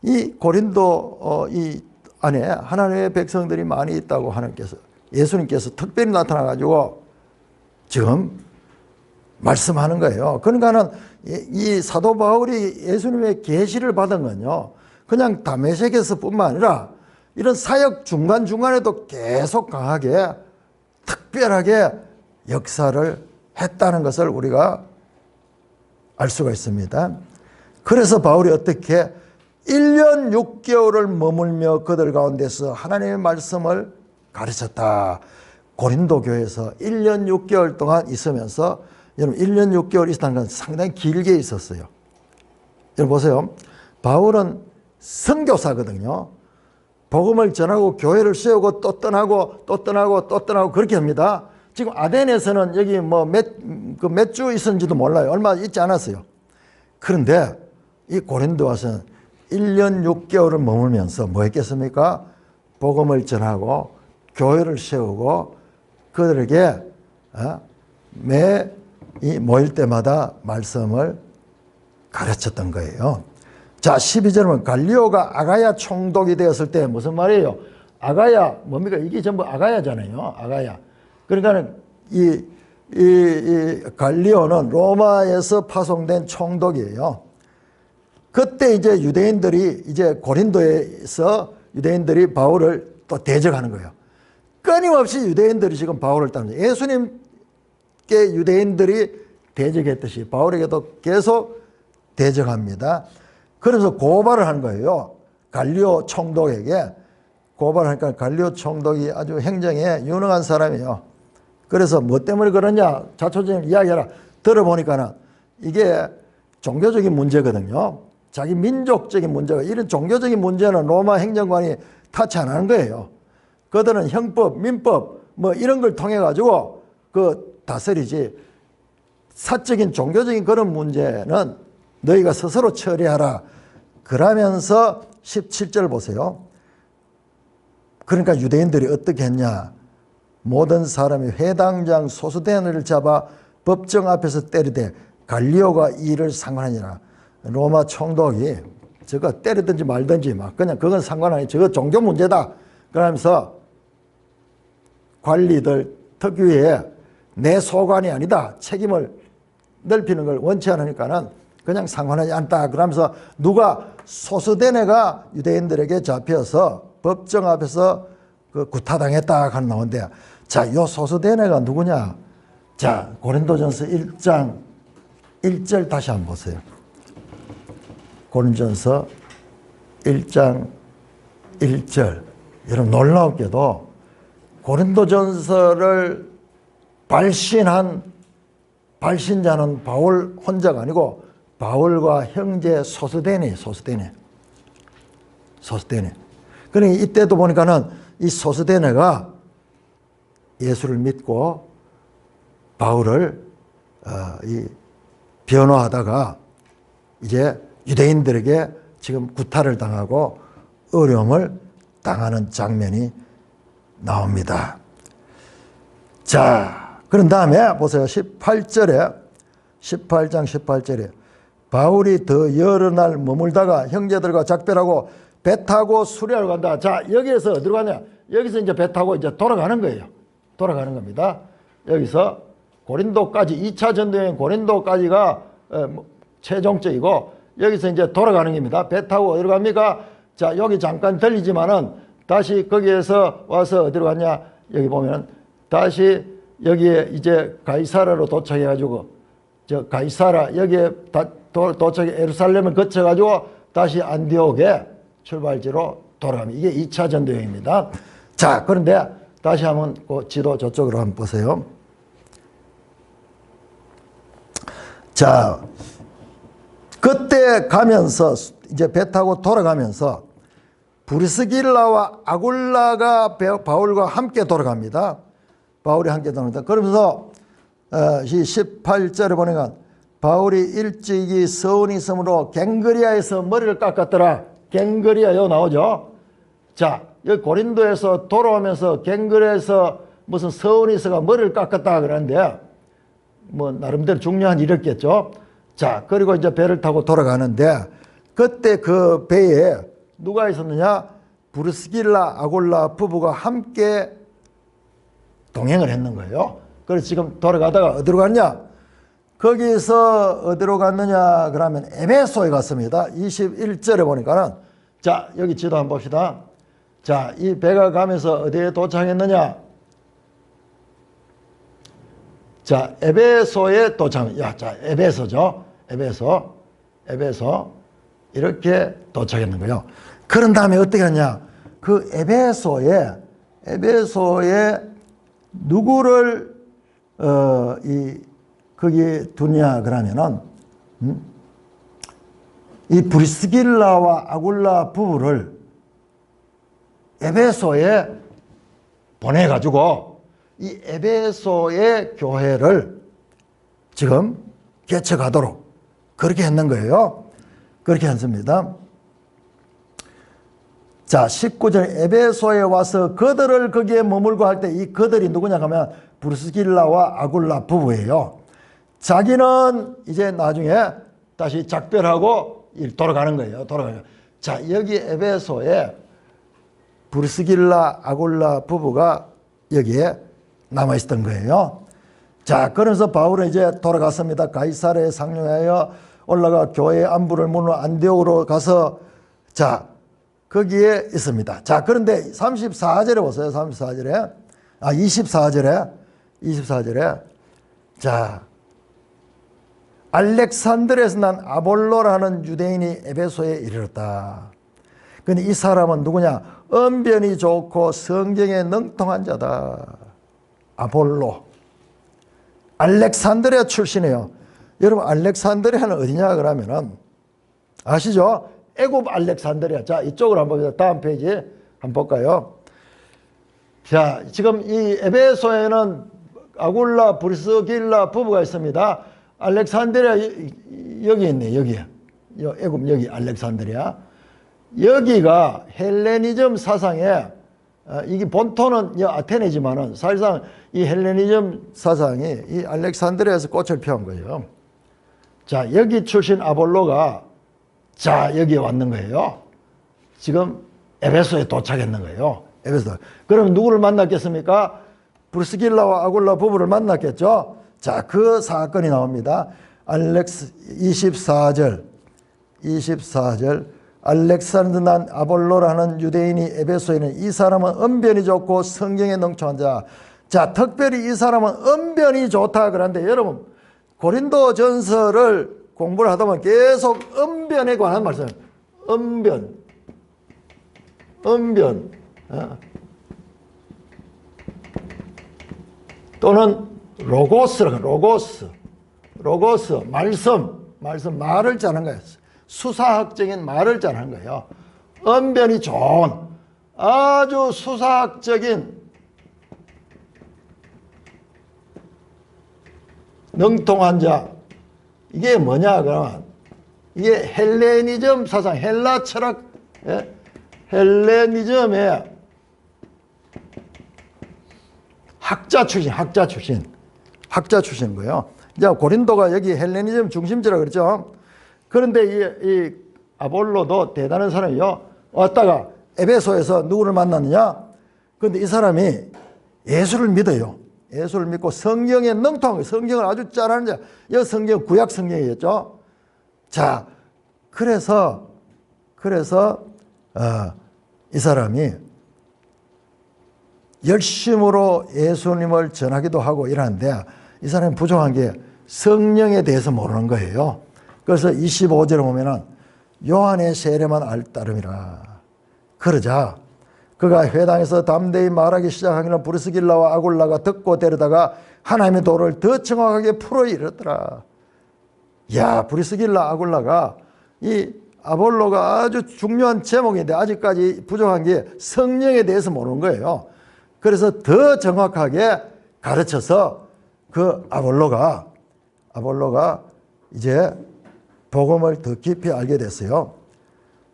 이 고린도 이 안에 하나님의 백성들이 많이 있다고 하나님께서 예수님께서 특별히 나타나가지고 지금 말씀하는 거예요. 그러니까는 이 사도 바울이 예수님의 계시를 받은 건요 그냥 다메섹에서뿐만 아니라 이런 사역 중간중간에도 계속 강하게 특별하게 역사를 했다는 것을 우리가 알 수가 있습니다. 그래서 바울이 어떻게 1년 6개월을 머물며 그들 가운데서 하나님의 말씀을 가르쳤다. 고린도 교회에서 1년 6개월 동안 있으면서 여러분 1년 6개월 있었다는 건 상당히 길게 있었어요. 여러분 보세요. 바울은 선교사거든요. 복음을 전하고 교회를 세우고 또 떠나고 또 떠나고 또 떠나고 그렇게 합니다. 지금 아덴에서는 여기 몇 주 있었는지도 몰라요. 얼마 있지 않았어요. 그런데 이 고린도 와서는 1년 6개월을 머물면서 뭐 했겠습니까? 복음을 전하고 교회를 세우고 그들에게 매 모일 때마다 말씀을 가르쳤던 거예요. 자, 12절은 갈리오가 아가야 총독이 되었을 때 무슨 말이에요? 아가야 뭡니까? 이게 전부 아가야잖아요. 아가야. 그러니까 이 갈리오는 로마에서 파송된 총독이에요. 그때 이제 유대인들이 이제 고린도에서 유대인들이 바울을 또 대적하는 거예요. 끊임없이 유대인들이 지금 바울을 따릅니다. 예수님 함께 유대인들이 대적했듯이 바울에게도 계속 대적합니다. 그래서 고발을 한 거예요. 갈리오 총독에게 고발하니까 갈리오 총독이 아주 행정에 유능한 사람이에요. 그래서 뭐 때문에 그러냐 자초지종 이야기하라. 들어보니까는 이게 종교적인 문제거든요. 자기 민족적인 문제가 이런 종교적인 문제는 로마 행정관이 타치 안 하는 거예요. 그들은 형법, 민법 뭐 이런 걸 통해 가지고 그 다스리지 사적인 종교적인 그런 문제는 너희가 스스로 처리하라. 그러면서 17절 보세요. 그러니까 유대인들이 어떻게 했냐. 모든 사람이 회당장 소수대원을 잡아 법정 앞에서 때리되 갈리오가 이를 상관하니라. 로마 총독이 저거 때리든지 말든지 막 그냥 그건 상관하니 저거 종교 문제다. 그러면서 관리들 특유의 내 소관이 아니다. 책임을 넓히는 걸 원치 않으니까는 그냥 상관하지 않다. 그러면서 누가 소수대네가 유대인들에게 잡혀서 법정 앞에서 그 구타당했다 하는 나온대. 자, 요 소수대네가 누구냐? 자, 고린도전서 1장 1절 다시 한번 보세요. 고린도전서 1장 1절. 여러분 놀랍게도 고린도전서를 발신한 발신자는 바울 혼자가 아니고 바울과 형제 소수대네. 그러니까 이때도 보니까는 이 소수대네가 예수를 믿고 바울을 변호하다가 이제 유대인들에게 지금 구타를 당하고 어려움을 당하는 장면이 나옵니다. 자, 그런 다음에 보세요. 18장 18절에 바울이 더 여러 날 머물다가 형제들과 작별하고 배 타고 수리하러 간다. 자, 여기에서 어디로 가냐? 여기서 이제 배 타고 이제 돌아가는 거예요. 돌아가는 겁니다. 여기서 고린도까지 2차 전도여행 고린도까지가 최종적이고 여기서 이제 돌아가는 겁니다. 배 타고 어디로 갑니까? 자, 여기 잠깐 들리지만은 다시 거기에서 와서 어디로 갔냐? 여기 보면 다시 여기에 이제 가이사라로 도착해가지고 저 가이사라 여기에 도착해 에루살렘을 거쳐가지고 다시 안디옥에 출발지로 돌아갑니다. 이게 2차 전도여행입니다. 자, 그런데 다시 한번 그 지도 저쪽으로 한번 보세요. 자, 그때 가면서 이제 배 타고 돌아가면서 브리스길라와 아굴라가 바울과 함께 돌아갑니다. 바울이 함께 돌아갑니다. 그러면서 이 18절에 보니까 바울이 일찍이 서운이 있으므로 갱그리아에서 머리를 깎았더라. 갱그리아 요 나오죠. 자, 여기 고린도에서 돌아오면서 갱그리아에서 무슨 서운이서가 머리를 깎았다 그러는데 뭐 나름대로 중요한 일이었겠죠. 자, 그리고 이제 배를 타고 돌아가는데 그때 그 배에 누가 있었느냐? 브리스길라 아굴라 부부가 함께 동행을 했는 거예요. 그래서 지금 돌아가다가 어디로 갔냐? 거기서 어디로 갔느냐? 그러면 에베소에 갔습니다. 21절에 보니까는 자, 여기 지도 한번 봅시다. 자, 이 배가 가면서 어디에 도착했느냐? 자, 에베소에 도착. 야, 자, 에베소죠. 에베소. 이렇게 도착했는 거예요. 그런 다음에 어떻게 하냐? 그 에베소에 누구를 거기에 두냐 그러면은 이 브리스길라와 아굴라 부부를 에베소에 보내가지고 이 에베소의 교회를 지금 개척하도록 그렇게 했는 거예요. 그렇게 했습니다. 자, 19절 에베소에 와서 그들을 거기에 머물고 할 때 이 그들이 누구냐 하면 브리스길라와 아굴라 부부예요. 자기는 이제 나중에 다시 작별하고 돌아가는 거예요. 자, 여기 에베소에 브리스길라 아굴라 부부가 여기에 남아 있었던 거예요. 자, 그러면서 바울은 이제 돌아갔습니다. 가이사랴에 상륙하여 올라가 교회 안부를 묻는 안디옥으로 가서 자, 거기에 있습니다. 자, 그런데 34절에 보세요. 24절에. 24절에. 자, 알렉산드리아에서 난 아볼로라는 유대인이 에베소에 이르렀다. 근데 이 사람은 누구냐? 언변이 좋고 성경에 능통한 자다. 아볼로. 알렉산드리아 출신이에요. 여러분, 알렉산드리아는 어디냐 그러면은 아시죠? 애굽 알렉산드리아. 자, 이쪽으로 한번 봅니다. 다음 페이지 한번 볼까요? 자, 지금 이 에베소에는 아굴라, 브리스길라 부부가 있습니다. 알렉산드리아 여기 있네. 여기. 애굽 여기 알렉산드리아. 여기가 헬레니즘 사상에 이게 본토는 아테네지만은 사실상 이 헬레니즘 사상이 이 알렉산드리아에서 꽃을 피운 거예요. 자, 여기 출신 아볼로가 자, 여기에 왔는 거예요. 지금 에베소에 도착했는 거예요. 에베소. 그럼 누구를 만났겠습니까? 브리스길라와 아굴라 부부를 만났겠죠. 자, 그 사건이 나옵니다. 24절. 알렉산드 난 아볼로라는 유대인이 에베소에는 이 사람은 언변이 좋고 성경에 능통한 자. 자, 특별히 이 사람은 언변이 좋다 그러는데 여러분, 고린도 전서를 공부를 하다 보면 계속 언변에 관한 말씀. 언변. 또는 로고스, 말을 짜는 거예요. 수사학적인 말을 짜는 거예요. 언변이 좋은, 아주 수사학적인, 능통한 자. 이게 뭐냐, 그러면. 이게 헬레니즘 사상, 헬라 철학, 헬레니즘의 학자 출신 거예요. 이제 고린도가 여기 헬레니즘 중심지라 그랬죠. 그런데 이 아볼로도 대단한 사람이요. 왔다가 에베소에서 누구를 만났느냐? 그런데 이 사람이 예수를 믿어요. 예수를 믿고 성경에 능통한 거예요. 성경을 아주 잘하는 자. 이 성경 구약 성경이었죠. 자, 그래서 이 사람이 열심으로 예수님을 전하기도 하고 이러는데 이 사람이 부족한 게 성령에 대해서 모르는 거예요. 그래서 25절에 보면은 요한의 세례만 알 따름이라. 그러자 그가 회당에서 담대히 말하기 시작하기는 브리스길라와 아굴라가 듣고 데려다가 하나님의 도를 더 정확하게 풀어 이르더라. 야, 브리스길라 아굴라가 이 아볼로가 아주 중요한 제목인데 아직까지 부족한 게 성령에 대해서 모르는 거예요. 그래서 더 정확하게 가르쳐서 그 아볼로가 이제 복음을 더 깊이 알게 됐어요.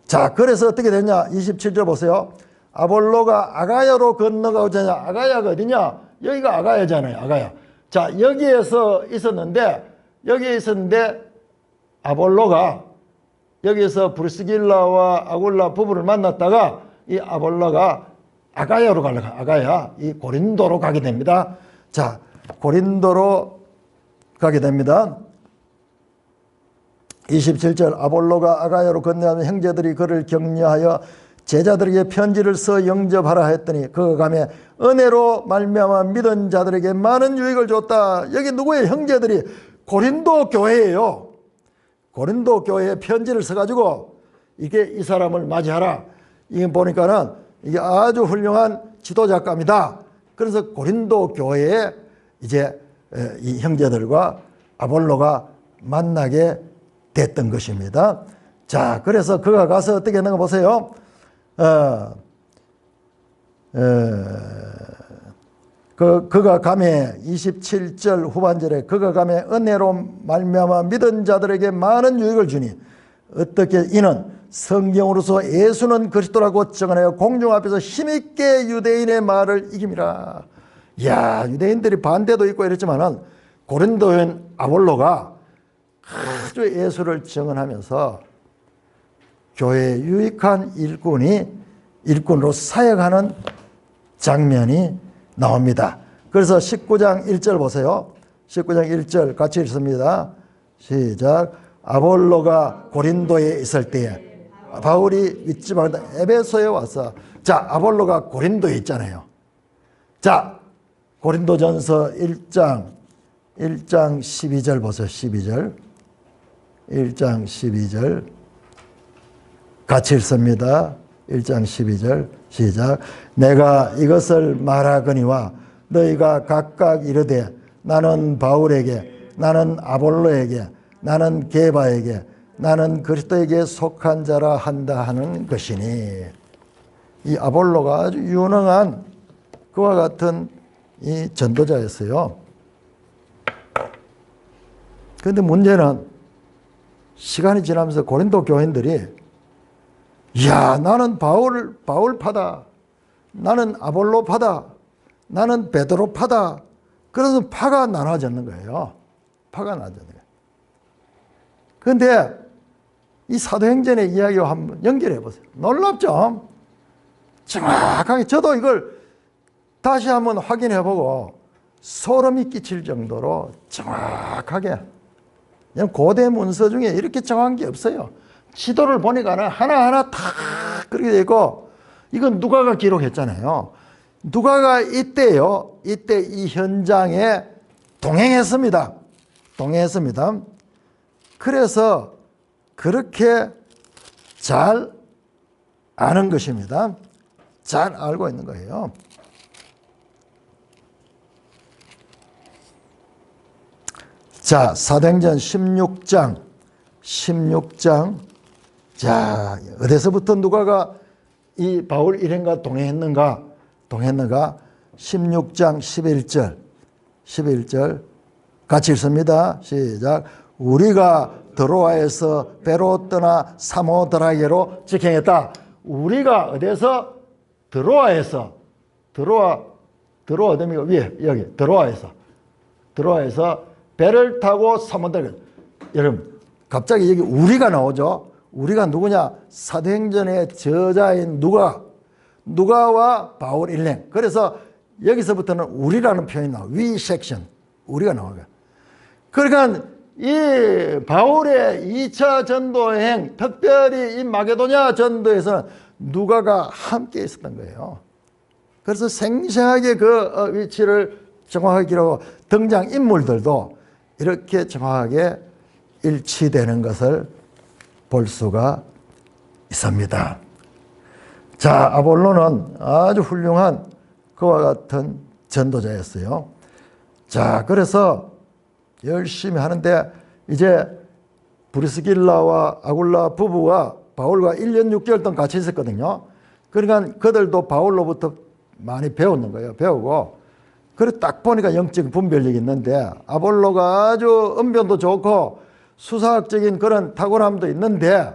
자, 그래서 어떻게 됐냐? 27절 보세요. 아볼로가 아가야로 건너가오자냐? 아가야가 어디냐? 여기가 아가야잖아요. 아가야. 자, 여기에 있었는데 아볼로가 여기에서 브리스길라와 아굴라 부부를 만났다가 이 아볼로가 아가야로 가려고, 아가야, 이 고린도로 가게 됩니다. 자, 고린도로 가게 됩니다. 27절 아볼로가 아가야로 건너가는 형제들이 그를 격려하여 제자들에게 편지를 써 영접하라 했더니 그가 가매 은혜로 말미암아 믿은 자들에게 많은 유익을 줬다. 여기 누구의 형제들이? 고린도 교회예요. 고린도 교회에 편지를 써가지고 이게 이 사람을 맞이하라. 이게 보니까는 이게 아주 훌륭한 지도자감이다. 그래서 고린도 교회에 이제 이 형제들과 아볼로가 만나게 됐던 것입니다. 자, 그래서 그가 가서 어떻게 했는가 보세요. 그가 가매 27절 후반절에 그가 가매 은혜로 말미암아 믿은 자들에게 많은 유익을 주니 어떻게 이는 성경으로서 예수는 그리스도라고 증언하여 공중 앞에서 힘있게 유대인의 말을 이깁니다. 이야, 유대인들이 반대도 있고 이랬지만은 고린도인 아볼로가 아주 예수를 증언하면서 교회에 유익한 일꾼으로 사역하는 장면이 나옵니다. 그래서 19장 1절 보세요. 19장 1절 같이 읽습니다. 시작. 아볼로가 고린도에 있을 때에 바울이 윗지방에다 에베소에 와서, 자, 아볼로가 고린도에 있잖아요. 자, 고린도전서 1장 1장 12절 보세요. 12절. 1장 12절. 같이 읽습니다. 1장 12절 시작. 내가 이것을 말하거니와 너희가 각각 이르되 나는 바울에게, 나는 아볼로에게, 나는 게바에게, 나는 그리스도에게 속한 자라 한다 하는 것이니. 이 아볼로가 아주 유능한 그와 같은 이 전도자였어요. 그런데 문제는 시간이 지나면서 고린도 교인들이 야, 나는 바울파다. 나는 아볼로파다. 나는 베드로파다. 그래서 파가 나눠졌는 거예요. 파가 나눠졌는 거예요. 그런데 이 사도행전의 이야기와 한번 연결해 보세요. 놀랍죠? 정확하게 저도 이걸 다시 한번 확인해 보고 소름이 끼칠 정도로 정확하게, 그냥 고대 문서 중에 이렇게 정확한 게 없어요. 지도를 보니까 하나하나 다 그렇게 되어 있고, 이건 누가가 기록했잖아요. 누가가 이때요, 이때 이 현장에 동행했습니다. 동행했습니다. 그래서 그렇게 잘 아는 것입니다. 잘 알고 있는 거예요. 자, 사도행전 16장. 자, 어디서부터 누가가 이 바울 일행과 동행했는가? 16장 11절 같이 읽습니다. 시작. 우리가 드로아에서 배로 떠나 사모드라게로 직행했다. 우리가 어디서? 드로아에서. 드로아 어디입니까? 위에 여기 드로아에서 배를 타고 사모드라게. 여러분, 갑자기 여기 우리가 나오죠. 우리가 누구냐? 사도행전의 저자인 누가와 바울 일행. 그래서 여기서부터는 우리라는 표현이 나와요. we section. 우리가 나와요. 그러니까 이 바울의 2차 전도여행, 특별히 이 마게도냐 전도에서는 누가가 함께 있었던 거예요. 그래서 생생하게 그 위치를 정확하게 기록하고 등장인물들도 이렇게 정확하게 일치되는 것을 볼 수가 있습니다. 자, 아볼로는 아주 훌륭한 그와 같은 전도자였어요. 자, 그래서 열심히 하는데 이제 브리스길라와 아굴라 부부와 바울과 1년 6개월 동안 같이 있었거든요. 그러니까 그들도 바울로부터 많이 배우는 거예요. 배우고. 그래 딱 보니까 영적 분별력이 있는데 아볼로가 아주 언변도 좋고 수사학적인 그런 탁월함도 있는데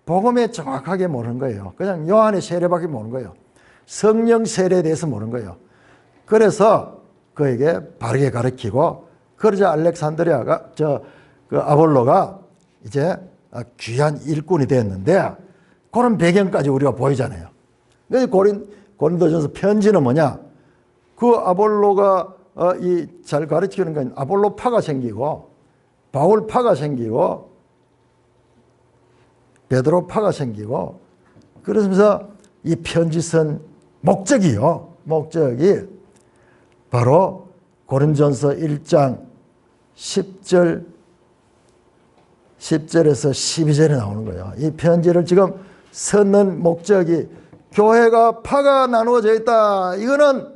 복음에 정확하게 모르는 거예요. 그냥 요한의 세례밖에 모르는 거예요. 성령 세례에 대해서 모르는 거예요. 그래서 그에게 바르게 가르치고, 그러자 알렉산드리아가 그 아볼로가 이제 귀한 일꾼이 됐는데, 그런 배경까지 우리가 보이잖아요. 그래서 고린도전서 편지는 뭐냐? 그 아볼로가 잘 가르치는 건 아볼로파가 생기고, 바울파가 생기고, 베드로파가 생기고, 그러면서 이 편지 쓴 목적이 바로 고린전서 1장 10절에서 12절에 나오는 거예요. 이 편지를 지금 쓰는 목적이 교회가 파가 나누어져 있다. 이거는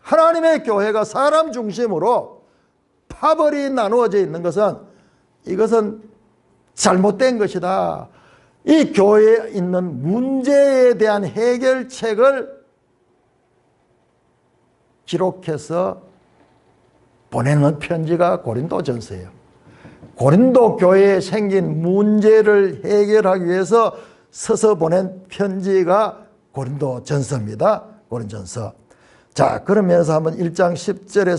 하나님의 교회가 사람 중심으로 파벌이 나누어져 있는 것은, 이것은 잘못된 것이다. 이 교회에 있는 문제에 대한 해결책을 기록해서 보내는 편지가 고린도전서예요. 고린도 교회에 생긴 문제를 해결하기 위해서 써서 보낸 편지가 고린도전서입니다. 고린전서. 자, 그러면서 한번 1장 10절에서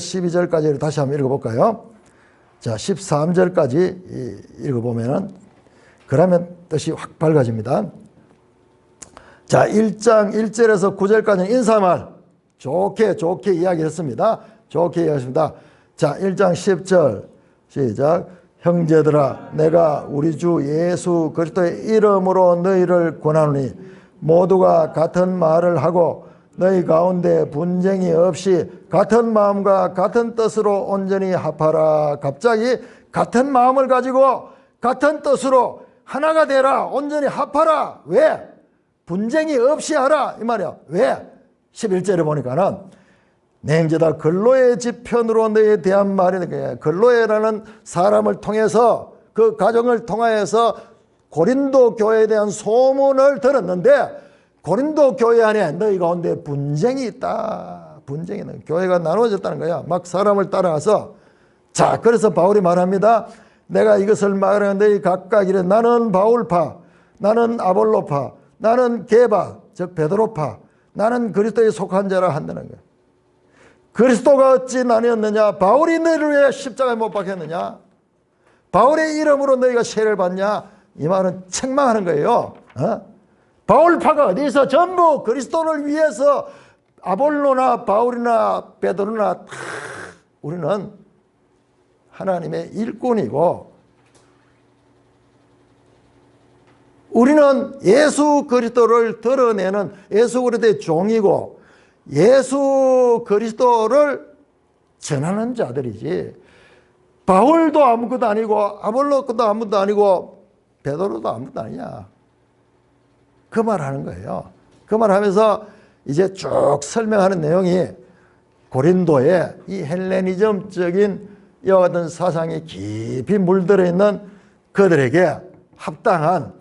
12절까지 다시 한번 읽어볼까요? 자, 13절까지 읽어보면은, 그러면 뜻이 확 밝아집니다. 자, 1장 1절에서 9절까지는 인사말 좋게 이야기했습니다. 좋게 이야기했습니다. 자, 1장 10절 시작. 형제들아, 내가 우리 주 예수 그리스도의 이름으로 너희를 권하노니 모두가 같은 말을 하고 너희 가운데 분쟁이 없이 같은 마음과 같은 뜻으로 온전히 합하라. 갑자기 같은 마음을 가지고 같은 뜻으로 하나가 되라. 온전히 합하라. 왜? 분쟁이 없이 하라. 이 말이야. 왜? 11절에 보니까는 내행제다 근로의 지편으로 너희에 대한 말이니까 근로에라는 사람을 통해서 그 가정을 통하여서 고린도 교회에 대한 소문을 들었는데 고린도 교회 안에 너희 가운데 분쟁이 있다. 분쟁이 있는 교회가 나누어졌다는 거야. 막 사람을 따라가서 자 그래서 바울이 말합니다. 내가 이것을 말하는 너희 각각 이래 나는 바울파 나는 아볼로파 나는 게바 즉 베드로파 나는 그리스도에 속한 자라 한다는 거야. 그리스도가 어찌 나뉘었느냐? 바울이 너희를 위해 십자가에 못 박혔느냐? 바울의 이름으로 너희가 세례를 받냐? 이 말은 책망하는 거예요. 바울파가 어디서 전부 그리스도를 위해서 아볼로나 바울이나 베드로나 우리는 하나님의 일꾼이고 우리는 예수 그리스도를 드러내는 예수 그리스도의 종이고 예수 그리스도를 전하는 자들이지 바울도 아무것도 아니고 아볼로도 아무것도 아니고 베드로도 아무것도 아니냐. 그 말하는 거예요. 그 말하면서 이제 쭉 설명하는 내용이 고린도의 이 헬레니즘적인 이와 같은 사상이 깊이 물들어 있는 그들에게 합당한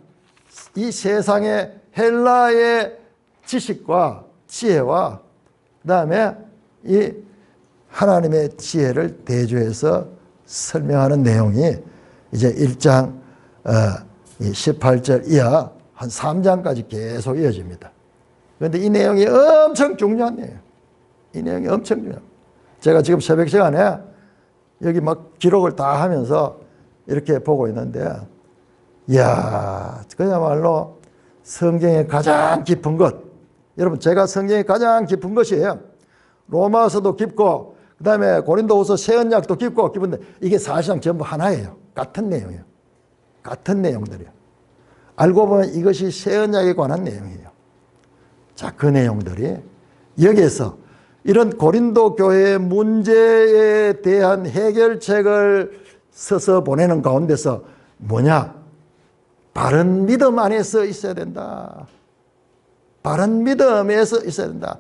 이 세상의 헬라의 지식과 지혜와 그 다음에 이 하나님의 지혜를 대조해서 설명하는 내용이 이제 1장 18절 이하 한 3장까지 계속 이어집니다. 그런데 이 내용이 엄청 중요한 내용이에요. 이 내용이 엄청 중요해요. 제가 지금 새벽 시간에 여기 막 기록을 다 하면서 이렇게 보고 있는데 이야 그야말로 성경의 가장 깊은 것 여러분 제가 성경의 가장 깊은 것이에요. 로마서도 깊고 그 다음에 고린도후서 새언약도 깊은데 이게 사실상 전부 하나예요. 같은 내용이에요. 같은 내용들이에요. 알고 보면 이것이 새언약에 관한 내용이에요. 자, 그 내용들이 여기에서 이런 고린도 교회의 문제에 대한 해결책을 써서 보내는 가운데서 뭐냐? 바른 믿음 안에서 있어야 된다. 바른 믿음에서 있어야 된다.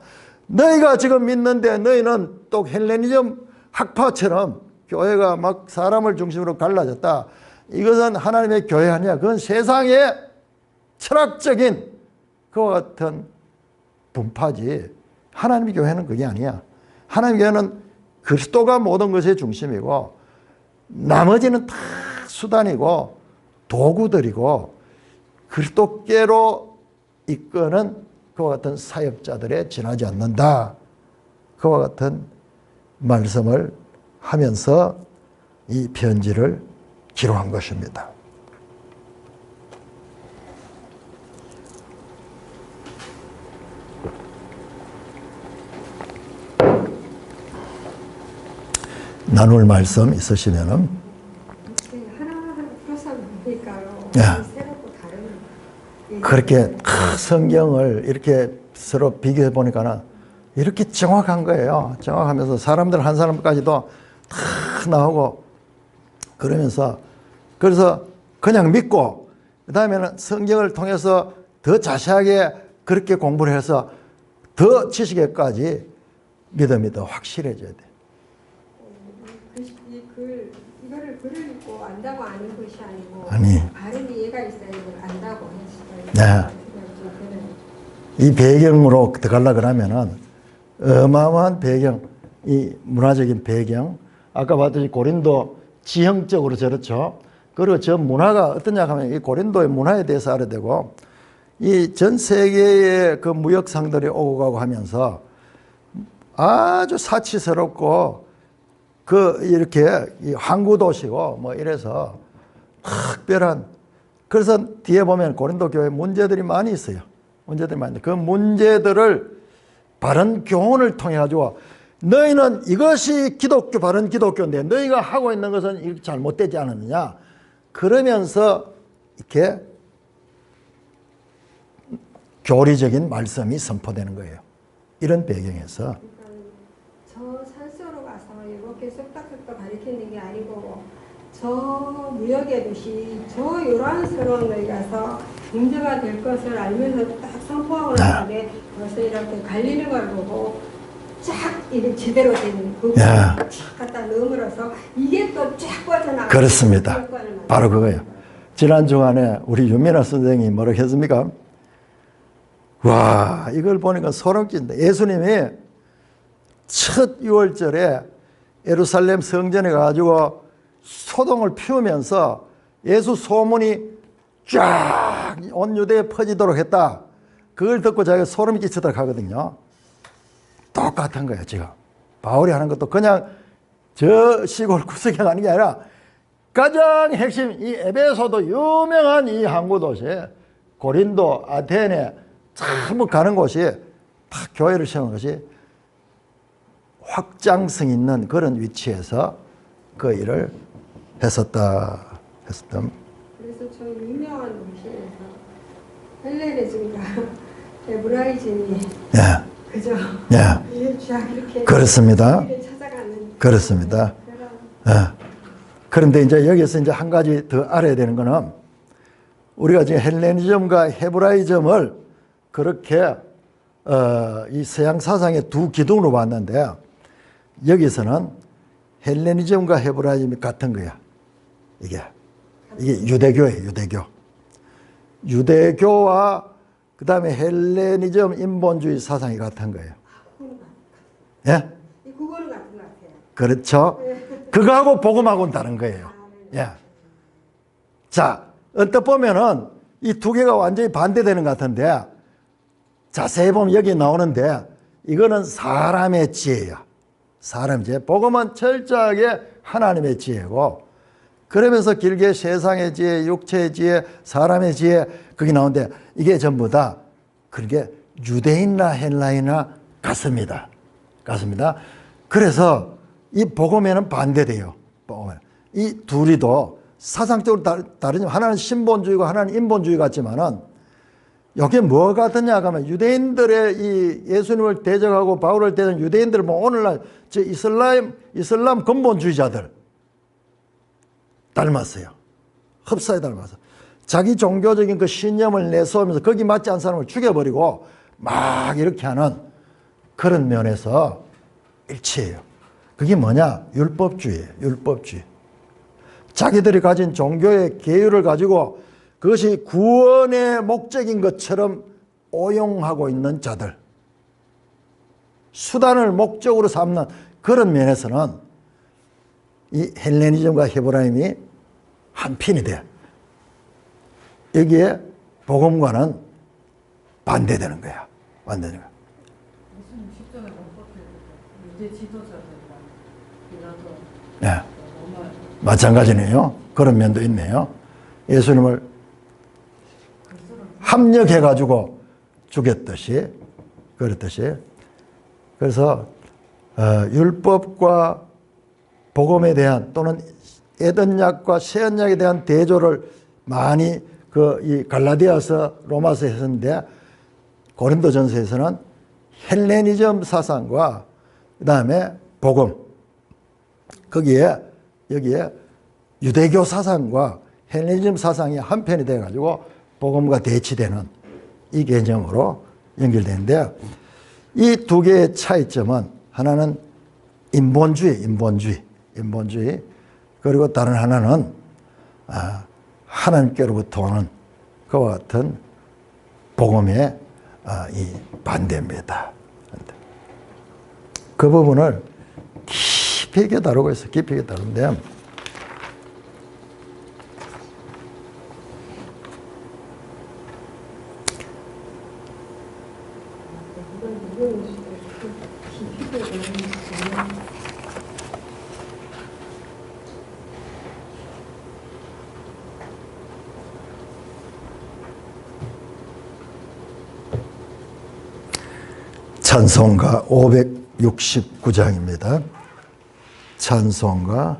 너희가 지금 믿는데 너희는 또 헬레니즘 학파처럼 교회가 막 사람을 중심으로 갈라졌다. 이것은 하나님의 교회 아니야. 그건 세상의 철학적인 그와 같은 분파지. 하나님의 교회는 그게 아니야. 하나님의 교회는 그리스도가 모든 것의 중심이고 나머지는 다 수단이고 도구들이고 그리스도께로 이끄는 그와 같은 사역자들에 지나지 않는다. 그와 같은 말씀을 하면서 이 편지를 기록한 것입니다. 나눌 말씀 있으시면은 하나하나 풀어서 보니까요. 새롭고 다른 그렇게 성경을 이렇게 서로 비교해 보니까는 이렇게 정확한 거예요. 정확하면서 사람들 한 사람까지도 다 나오고 그러면서 그래서 그냥 믿고 그 다음에는 성경을 통해서 더 자세하게 그렇게 공부를 해서 더 지식에까지 믿음이 더 확실해져야 돼. 이거를 글을 읽고 안다고 아는 것이 아니고 아니. 바른 이해가 있어야 이걸 안다고 했어요. 네. 이 배경으로 들어가려고 그러면은 어마어마한 배경, 이 문화적인 배경, 아까 봤듯이 고린도 지형적으로 저렇죠. 그리고 저 문화가 어떠냐 하면 이 고린도의 문화에 대해서 알아야 되고 이 전 세계의 그 무역상들이 오고 가고 하면서 아주 사치스럽고 그 이렇게 항구 도시고 뭐 이래서 특별한 그래서 뒤에 보면 고린도 교회 문제들이 많이 있어요. 문제들이 많은데 그 문제들을 바른 교훈을 통해 가지고 너희는 이것이 기독교 바른 기독교인데 너희가 하고 있는 것은 이렇게 잘못되지 않았느냐 그러면서 이렇게 교리적인 말씀이 선포되는 거예요. 이런 배경에서 저 산속으로 가서 이렇게 쏙닥쏙닥 가리키는 게 아니고 저 무역의 도시 저 요란스러운 데 가서 문제가 될 것을 알면서 딱 선포하고 나는데 벌써 이렇게 갈리는 걸 보고 쫙 이렇게 제대로 된 부분을 야. 쫙 갖다 넣으면서 이게 또 쫙 빠져나가고 그렇습니다. 바로 그거예요. 지난 주간에 우리 윤민아 선생님이 뭐라고 했습니까? 와, 이걸 보니까 소름 끼친다. 예수님이 첫 6월절에 예루살렘 성전에 가지고 소동을 피우면서 예수 소문이 쫙 온 유대에 퍼지도록 했다. 그걸 듣고 자기가 소름이 끼치도록 하거든요. 똑같은 거예요, 지금. 바울이 하는 것도 그냥 저 시골 구석에 가는 게 아니라 가장 핵심, 이 에베소도 유명한 이 항구 도시, 고린도, 아테네, 전부 가는 곳이 다 교회를 세운 것이 확장성 있는 그런 위치에서 그 일을 했었다. 그래서 저 유명한 도시에서 헬레니즘과 에브라이즘이 예, 그죠? 예, 쫙 이렇게 그렇습니다. 길을 찾아가는 그렇습니다. 그런 예. 그런데 이제 여기서 이제 한 가지 더 알아야 되는 거는 우리가 지금 헬레니즘과 헤브라이즘을 그렇게 이 서양 사상의 두 기둥으로 봤는데 여기서는 헬레니즘과 헤브라이즘이 같은 거야. 이게 유대교예요, 유대교. 유대교와 그다음에 헬레니즘 인본주의 사상이 같은 거예요. 예? 이 그거는 같은 것 같아요. 그렇죠? 그거하고 복음하고는 다른 거예요. 예. 자, 언뜻 보면은 이 두 개가 완전히 반대되는 것 같은데 자세히 보면 여기 나오는데 이거는 사람의 지혜야. 사람의 지혜. 복음은 철저하게 하나님의 지혜고 그러면서 길게 세상의 지혜, 육체의 지혜, 사람의 지혜 그게 나오는데 이게 전부 다 그게 유대인이나 헬라이나 같습니다. 같습니다. 그래서 이 복음에는 반대돼요. 복음은. 이 둘이도 사상적으로 다르지만 하나는 신본주의고 하나는 인본주의 같지만은 이게 뭐가 같으냐 하면 유대인들의 이 예수님을 대적하고 바울을 대적하는 유대인들 뭐 오늘날 저 이슬람 근본주의자들 닮았어요. 흡사에 닮았어. 자기 종교적인 그 신념을 내세우면서 거기 맞지 않은 사람을 죽여버리고 막 이렇게 하는 그런 면에서 일치해요. 그게 뭐냐? 율법주의예요. 율법주의. 자기들이 가진 종교의 계율을 가지고 그것이 구원의 목적인 것처럼 오용하고 있는 자들. 수단을 목적으로 삼는 그런 면에서는 이 헬레니즘과 헤브라임이 한편이 돼. 여기에 복음과는 반대되는 거야. 반대되는 거야. 예수님 십자가 못 유대 지도자들이랑 빌라도 네. 정말 마찬가지네요. 그런 면도 있네요. 예수님을 합력해가지고 죽였듯이, 그렇듯이. 그래서, 율법과 복음에 대한 또는 에덴약과 새언약에 대한 대조를 많이 이 갈라디아서 로마서 했었는데 고린도전서에서는 헬레니즘 사상과 그 다음에 복음, 여기에 유대교 사상과 헬레니즘 사상이 한편이 돼가지고 복음과 대치되는 이 개념으로 연결되는데 이 두 개의 차이점은 하나는 인본주의. 그리고 다른 하나는 하나님께로부터 오는 그와 같은 복음의 이 반대입니다. 그 부분을 깊이 있게 다루고 있어요. 깊이 있게 다루는데 찬송가 569장입니다. 찬송가